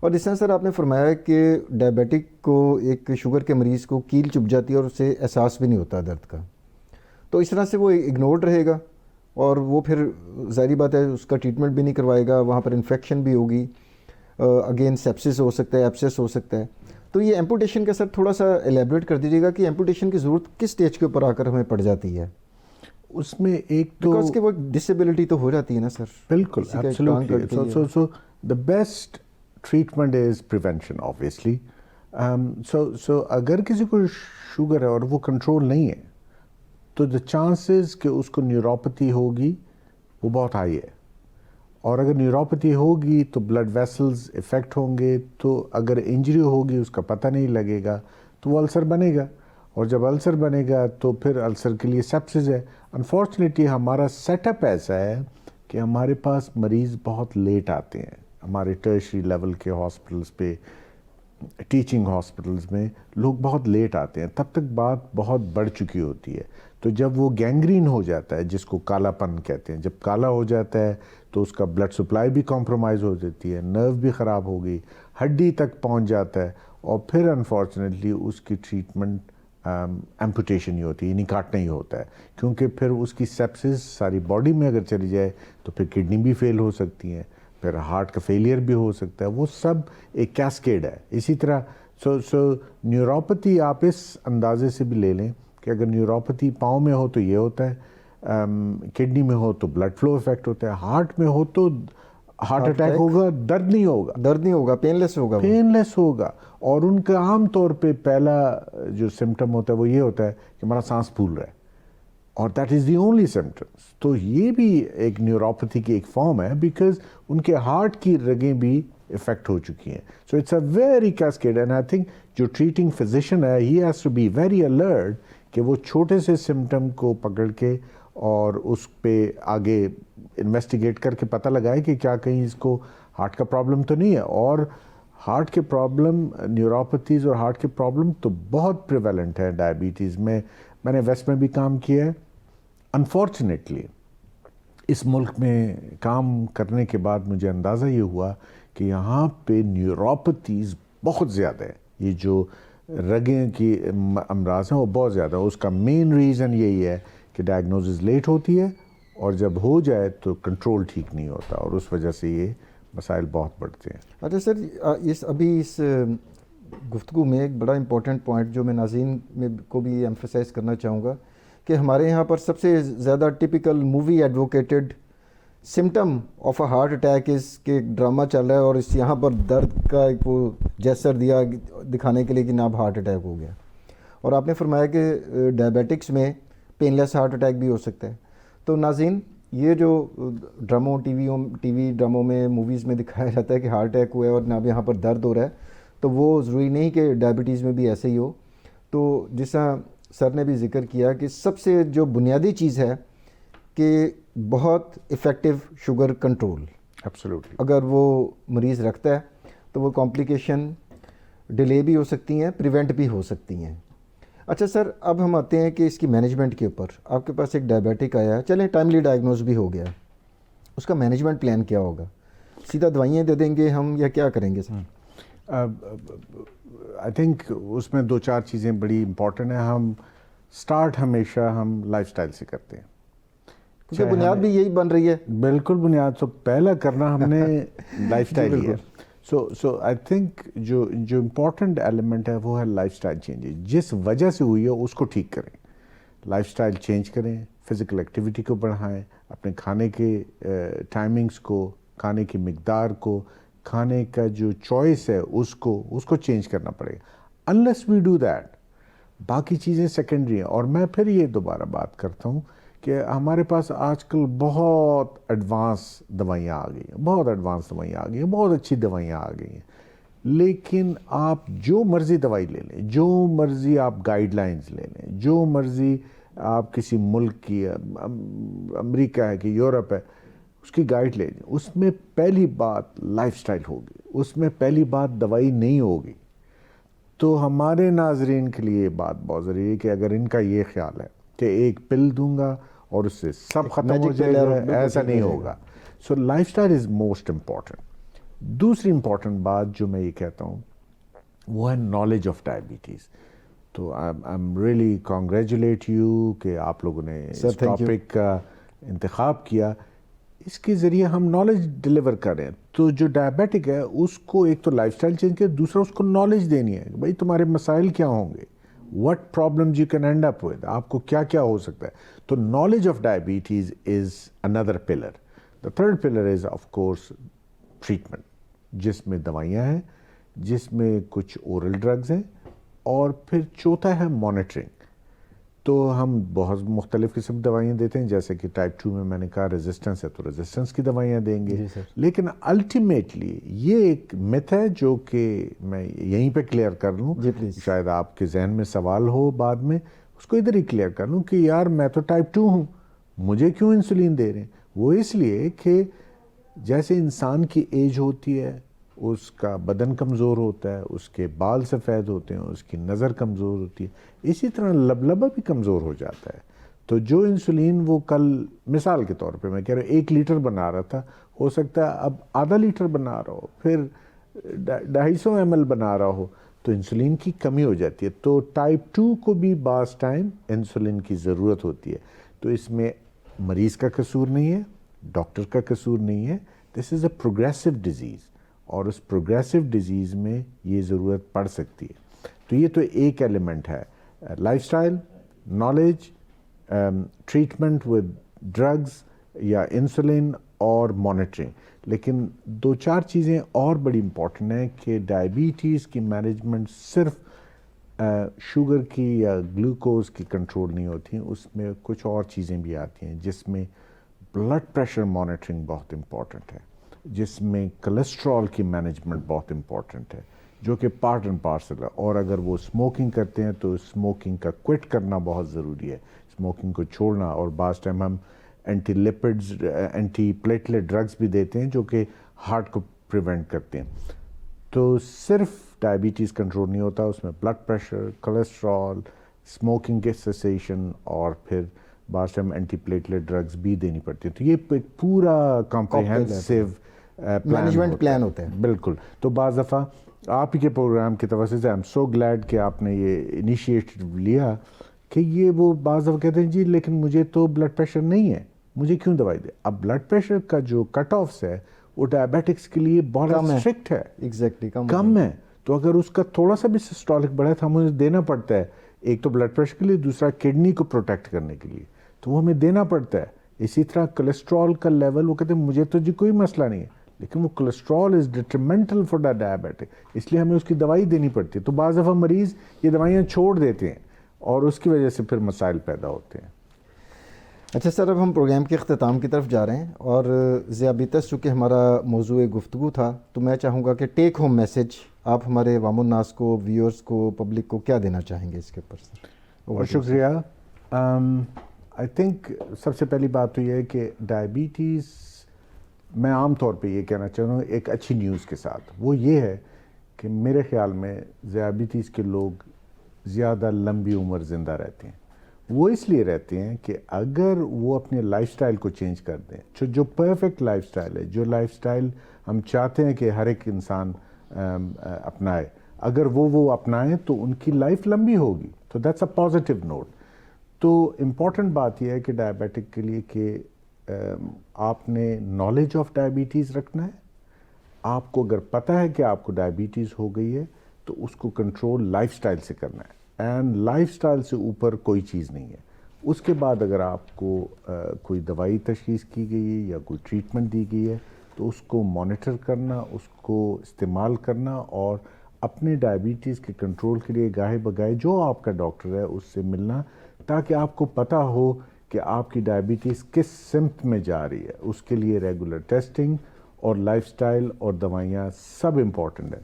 اور جس طرح سر آپ نے فرمایا کہ ڈائبیٹک کو ایک شوگر کے مریض کو کیل چبھ جاتی ہے اور اسے احساس بھی نہیں ہوتا درد کا، تو اس طرح سے وہ اگنورڈ رہے گا اور وہ پھر ظاہری بات ہے اس کا ٹریٹمنٹ بھی نہیں کروائے گا، وہاں پر انفیکشن بھی ہوگی، اگین سیپسس ہو سکتا ہے، ایپسس ہو سکتا ہے. تو یہ ایمپوٹیشن کا سر تھوڑا سا ایلیبریٹ کر دیجیے گا کہ ایمپوٹیشن کی ضرورت کس سٹیج کے اوپر آ کر ہمیں پڑ جاتی ہے؟ اس میں ایک تو بیکاز کہ وہ ڈسیبلٹی تو ہو جاتی ہے نا سر. بالکل absolutely. So the best treatment is prevention obviously. سو اگر کسی کو شوگر ہے اور وہ کنٹرول نہیں ہے تو دا چانسز کہ اس کو نیوروپیتھی ہوگی وہ بہت ہائی ہے. اور اگر نیوروپیتھی ہوگی تو بلڈ ویسلز افیکٹ ہوں گے، تو اگر انجری ہوگی اس کا پتہ نہیں لگے گا تو وہ السر بنے گا، اور جب السر بنے گا تو پھر السر کے لیے سیپسس ہے. انفارچونیٹلی ہمارا سیٹ اپ ایسا ہے کہ ہمارے پاس مریض بہت لیٹ آتے ہیں. ہمارے ٹرشری لیول کے ہاسپٹلس پہ، ٹیچنگ ہاسپٹلس میں لوگ بہت لیٹ آتے ہیں، تب تک بات بہت بڑھ چکی ہوتی ہے. تو جب وہ گینگرین ہو جاتا ہے، جس کو کالا پن کہتے ہیں، جب کالا ہو جاتا ہے تو اس کا بلڈ سپلائی بھی کمپرومائز ہو جاتی ہے، نرو بھی خراب ہو گئی، ہڈی تک پہنچ جاتا ہے، اور پھر انفارچونیٹلی اس کی ٹریٹمنٹ ایمپوٹیشن ہی ہوتی ہے، یعنی کاٹنا ہی ہوتا ہے. کیونکہ پھر اس کی سیپسس ساری باڈی میں اگر چلی جائے تو پھر کڈنی بھی فیل ہو سکتی ہیں، پھر ہارٹ کا فیلئر بھی ہو سکتا ہے. وہ سب ایک کیسکیڈ ہے. اسی طرح سو نیوروپیتھی آپ اس اندازے سے بھی لے لیں کہ اگر نیوروپیتھی پاؤں میں ہو تو یہ ہوتا ہے، کڈنی میں ہو تو بلڈ فلو افیکٹ ہوتا ہے، ہارٹ میں ہو تو ہارٹ اٹیک ہوگا، درد نہیں ہوگا، پین لیس ہوگا. اور ان کا عام طور پہ پہلا جو سمٹم ہوتا ہے وہ یہ ہوتا ہے کہ ہمارا سانس پھول رہا ہے، اور that is the only symptoms. تو یہ بھی ایک نیوروپیتھی کی ایک فارم ہے، بیکاز ان کے ہارٹ کی رگیں بھی افیکٹ ہو چکی ہیں. So it's a very cascade, and I think جو ٹریٹنگ فزیشین ہے he has to be very alert کہ وہ چھوٹے سے سمٹم کو پکڑ کے اور اس پہ آگے انویسٹیگیٹ کر کے پتہ لگائے کہ کیا کہیں اس کو ہارٹ کا پرابلم تو نہیں ہے. اور ہارٹ کے پرابلم، نیوروپیتھیز اور ہارٹ کے پرابلم تو بہت پریویلنٹ ہے ڈائبٹیز میں. میں نے ویسٹ میں بھی کام کیا ہے. انفارچونیٹلی اس ملک میں کام کرنے کے بعد مجھے اندازہ یہ ہوا کہ یہاں پہ نیوروپیتھیز بہت زیادہ ہے. یہ جو رگیں کی امراض ہیں وہ بہت زیادہ ہے. اس کا مین ریزن یہی ہے کہ ڈائگنوزز لیٹ ہوتی ہے، اور جب ہو جائے تو کنٹرول ٹھیک نہیں ہوتا، اور اس وجہ سے یہ مسائل بہت بڑھتے ہیں. اچھا سر، اس گفتگو میں ایک بڑا امپورٹنٹ پوائنٹ جو میں ناظرین میں کو بھی ایمفسائز کرنا چاہوں گا کہ ہمارے یہاں پر سب سے زیادہ typical movie advocated symptom of a heart attack از کہ ڈرامہ چل رہا ہے اور اس یہاں پر درد کا ایک وہ جیسر دیا دکھانے کے لیے کہ اب ہارٹ اٹیک ہو گیا. اور آپ نے فرمایا کہ ڈائبیٹکس میں پین لیس ہارٹ اٹیک بھی ہو سکتا ہے. تو ناظرین، یہ جو ڈراموں ٹی وی ڈراموں میں، موویز میں دکھایا جاتا ہے کہ ہارٹ اٹیک ہوا ہے اور اب یہاں پر درد ہو رہا ہے، تو وہ ضروری نہیں کہ ڈائبٹیز میں بھی ایسے ہی ہو. تو جس طرح سر نے بھی ذکر کیا کہ سب سے جو بنیادی چیز ہے کہ بہت افیکٹو شوگر کنٹرول ایبسلیوٹلی اگر وہ مریض رکھتا ہے تو وہ کمپلیکیشن ڈیلے بھی ہو سکتی ہیں، پریونٹ بھی ہو سکتی ہیں. اچھا سر، اب ہم آتے ہیں کہ اس کی مینجمنٹ کے اوپر. آپ کے پاس ایک ڈائبیٹک آیا ہے، چلیں ٹائملی ڈائگنوز بھی ہو گیا، اس کا مینجمنٹ پلان کیا ہوگا؟ سیدھا دوائیاں دے دیں گے ہم یا کیا کریں گے سر؟ آئی تھنک اس میں 2-4 چیزیں بڑی امپورٹنٹ ہیں. سٹارٹ ہمیشہ ہم لائف سٹائل سے کرتے ہیں، کیونکہ بنیاد بھی یہی بن رہی ہے. بالکل بنیاد تو پہلا کرنا ہم نے لائف سٹائل ہی ہے. سو آئی تھنک جو امپورٹنٹ ایلیمنٹ ہے وہ ہے لائف سٹائل چینج. جس وجہ سے ہوئی ہے اس کو ٹھیک کریں، لائف سٹائل چینج کریں، فزیکل ایکٹیویٹی کو بڑھائیں، اپنے کھانے کے ٹائمنگز کو، کھانے کی مقدار کو، کھانے کا جو چوائس ہے اس کو چینج کرنا پڑے گا. انلیس وی ڈو دیٹ باقی چیزیں سیکنڈری ہیں. اور میں پھر یہ دوبارہ بات کرتا ہوں کہ ہمارے پاس آج کل بہت ایڈوانس دوائیاں آ گئی ہیں، بہت اچھی دوائیاں آ گئی ہیں. لیکن آپ جو مرضی دوائی لے لیں، جو مرضی آپ گائیڈ لائنز لے لیں، جو مرضی آپ کسی ملک کی، امریکہ ہے کہ یورپ ہے، اس کی گائیڈ لے لیں، اس میں پہلی بات لائف سٹائل ہوگی، اس میں پہلی بات دوائی نہیں ہوگی. تو ہمارے ناظرین کے لیے یہ بات بہت ضروری ہے کہ اگر ان کا یہ خیال ہے کہ ایک پل دوں گا اور اس سے سب ختم ہو جائے گا، ایسا نہیں ہوگا. So life style is most important. دوسری امپورٹنٹ بات جو میں یہ کہتا ہوں وہ ہے نالج آف ڈائبٹیز. تو I am really congratulate you کہ آپ لوگوں نے اس ٹاپک کا انتخاب کیا. اس کے ذریعے ہم نالج ڈلیور کر رہے ہیں. تو جو ڈائبیٹک ہے اس کو ایک تو لائف اسٹائل چینج کر, دوسرا اس کو نالج دینی ہے کہ بھائی تمہارے مسائل کیا ہوں گے, what problems you can end up with, آپ کو کیا کیا ہو سکتا ہے. تو knowledge of diabetes is another pillar. The third pillar is of course treatment, جس میں دوائیاں ہیں, جس میں کچھ اورل ڈرگز ہیں, اور پھر چوتھا ہے مانیٹرنگ. تو ہم بہت مختلف قسم دوائیاں دیتے ہیں, جیسے کہ ٹائپ 2 میں میں نے کہا ریزسٹنس ہے تو ریزسٹنس کی دوائیاں دیں گے. لیکن الٹیمیٹلی یہ ایک مت ہے جو کہ میں یہیں پہ کلیئر کر لوں, شاید آپ کے ذہن میں سوال ہو بعد میں, اس کو ادھر ہی کلیئر کر لوں کہ یار میں تو ٹائپ 2 ہوں, مجھے کیوں انسولین دے رہے ہیں. وہ اس لیے کہ جیسے انسان کی ایج ہوتی ہے, اس کا بدن کمزور ہوتا ہے, اس کے بال سفید ہوتے ہیں, اس کی نظر کمزور ہوتی ہے, اسی طرح لبلبہ بھی کمزور ہو جاتا ہے. تو جو انسولین وہ کل مثال کے طور پہ میں کہہ رہا ہوں 1 لیٹر بنا رہا تھا, ہو سکتا ہے اب آدھا لیٹر بنا رہا ہو, پھر 250 ml بنا رہا ہو, تو انسولین کی کمی ہو جاتی ہے. تو ٹائپ 2 کو بھی بعض ٹائم انسولین کی ضرورت ہوتی ہے. تو اس میں مریض کا قصور نہیں ہے, ڈاکٹر کا قصور نہیں ہے. دس از اے پروگریسو ڈیزیز, اور اس پروگریسو ڈیزیز میں یہ ضرورت پڑ سکتی ہے. تو یہ تو ایک ایلیمنٹ ہے, life style, knowledge, treatment with drugs یا انسولین اور مانیٹرنگ. لیکن 2-4 چیزیں اور بڑی امپورٹنٹ ہیں کہ ڈائبٹیز کی مینجمنٹ صرف شوگر کی یا گلوکوز کی کنٹرول نہیں ہوتی, اس میں کچھ اور چیزیں بھی آتی ہیں, جس میں بلڈ پریشر مانیٹرنگ بہت امپورٹنٹ ہے, جس میں کولیسٹرول کی مینجمنٹ بہت امپورٹنٹ ہے, جو کہ پارٹ اینڈ پارسل ہے. اور اگر وہ اسموکنگ کرتے ہیں تو اسموکنگ کا کوئٹ کرنا بہت ضروری ہے, اسموکنگ کو چھوڑنا. اور بعض ٹائم ہم anti lipids, anti platelet drugs بھی دیتے ہیں جو کہ ہارٹ کو پریونٹ کرتے ہیں. تو صرف ڈائبٹیز کنٹرول نہیں ہوتا, اس میں بلڈ پریشر, کولیسٹرول, اسموکنگ کے سیسیشن, اور پھر بعض ٹائم اینٹی پلیٹلیٹ ڈرگز بھی دینی پڑتی ہیں. تو یہ ایک پورا کمپریہنسو مینجمنٹ پلان ہوتا ہے. بالکل. تو بعض دفعہ آپ ہی کے پروگرام کی طرف سے آئی ایم سو گلیڈ کہ آپ نے یہ انیشیٹو لیا کہ یہ وہ بعض دفعہ کہتے ہیں جی لیکن مجھے تو بلڈ پریشر نہیں ہے, مجھے کیوں دوائی دے. اب بلڈ پریشر کا جو کٹ آفس ہے وہ ڈائبیٹکس کے لیے بہت اسٹرکٹ ہے, ایگزیکٹلی کم ہے. تو اگر اس کا تھوڑا سا بھی سسٹولک بڑھا تھا ہمیں دینا پڑتا ہے, ایک تو بلڈ پریشر کے لیے, دوسرا کڈنی کو پروٹیکٹ کرنے کے لیے, تو وہ ہمیں دینا پڑتا ہے. اسی طرح کولیسٹرول کا لیول, وہ کہتے ہیں مجھے تو جی کوئی مسئلہ نہیں ہے, لیکن وہ cholesterol is detrimental for the diabetic, اس لیے ہمیں اس کی دوائی دینی پڑتی ہے. تو بعض دفعہ مریض یہ دوائیاں چھوڑ دیتے ہیں اور اس کی وجہ سے پھر مسائل پیدا ہوتے ہیں. اچھا سر, اب ہم پروگرام کے اختتام کی طرف جا رہے ہیں, اور ذیابیطس چونکہ ہمارا موضوع گفتگو تھا, تو میں چاہوں گا کہ ٹیک ہوم میسج آپ ہمارے عوام الناس کو, ویورز کو, پبلک کو کیا دینا چاہیں گے اس کے اوپر سر؟ بہت شکریہ. آئی تھنک سب سے پہلی بات تو یہ ہے کہ ڈائبٹیز, میں عام طور پہ یہ کہنا چاہوں گا ایک اچھی نیوز کے ساتھ, وہ یہ ہے کہ میرے خیال میں ذیابیطس کے لوگ زیادہ لمبی عمر زندہ رہتے ہیں. وہ اس لیے رہتے ہیں کہ اگر وہ اپنے لائف سٹائل کو چینج کر دیں, جو پرفیکٹ لائف سٹائل ہے, جو لائف سٹائل ہم چاہتے ہیں کہ ہر ایک انسان اپنائے, اگر وہ اپنائیں تو ان کی لائف لمبی ہوگی. تو دیٹس اے پازیٹیو نوٹ. تو امپورٹنٹ بات یہ ہے کہ ڈائبیٹک کے لیے کہ آپ نے نالج آف ڈائبٹیز رکھنا ہے. آپ کو اگر پتہ ہے کہ آپ کو ڈائبٹیز ہو گئی ہے تو اس کو کنٹرول لائف سٹائل سے کرنا ہے, اینڈ لائف سٹائل سے اوپر کوئی چیز نہیں ہے. اس کے بعد اگر آپ کو کوئی دوائی تشخیص کی گئی ہے یا کوئی ٹریٹمنٹ دی گئی ہے تو اس کو مانیٹر کرنا, اس کو استعمال کرنا, اور اپنے ڈائبٹیز کے کنٹرول کے لیے گاہے بگاہے جو آپ کا ڈاکٹر ہے اس سے ملنا, تاکہ آپ کو پتہ ہو کہ آپ کی ڈائبٹیز کس سمت میں جا رہی ہے. اس کے لیے ریگولر ٹیسٹنگ اور لائف سٹائل اور دوائیاں سب امپورٹنٹ ہیں.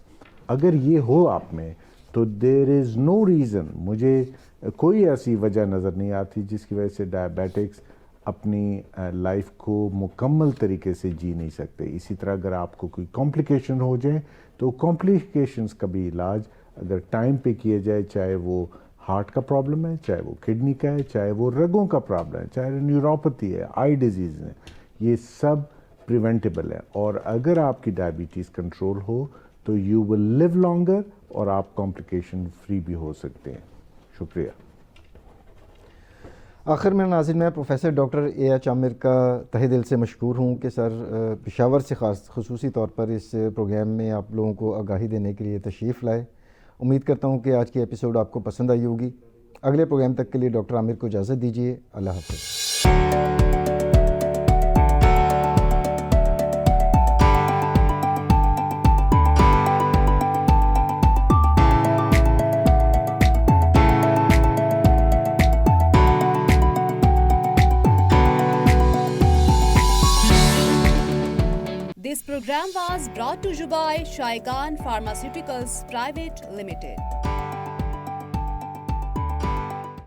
اگر یہ ہو آپ میں تو دیر از نو ریزن, مجھے کوئی ایسی وجہ نظر نہیں آتی جس کی وجہ سے ڈائبیٹکس اپنی لائف کو مکمل طریقے سے جی نہیں سکتے. اسی طرح اگر آپ کو کوئی کمپلیکیشن ہو جائیں تو کمپلیکیشنز کا بھی علاج اگر ٹائم پہ کیا جائے, چاہے وہ ہارٹ کا پرابلم ہے, چاہے وہ کڈنی کا ہے, چاہے وہ رگوں کا پرابلم ہے, چاہے نیوروپیتھی ہے, آئی ڈیزیز ہے, یہ سب پریونٹیبل ہے، اور اگر آپ کی ڈائبٹیز کنٹرول ہو تو یو ول لیو لانگر اور آپ کمپلیکیشن فری بھی ہو سکتے ہیں. شکریہ. آخر میں ناظرین میں پروفیسر ڈاکٹر اے ایچ عامر کا تہہ دل سے مشکور ہوں کہ سر پشاور سے خصوصی طور پر اس پروگرام میں آپ لوگوں کو آگاہی دینے کے لیے تشریف لائے. امید کرتا ہوں کہ آج کی ایپیسوڈ آپ کو پسند آئی ہوگی. اگلے پروگرام تک کے لیے ڈاکٹر عامر کو اجازت دیجیے. اللہ حافظ. This program was brought to you by Shaigan Pharmaceuticals Private Limited.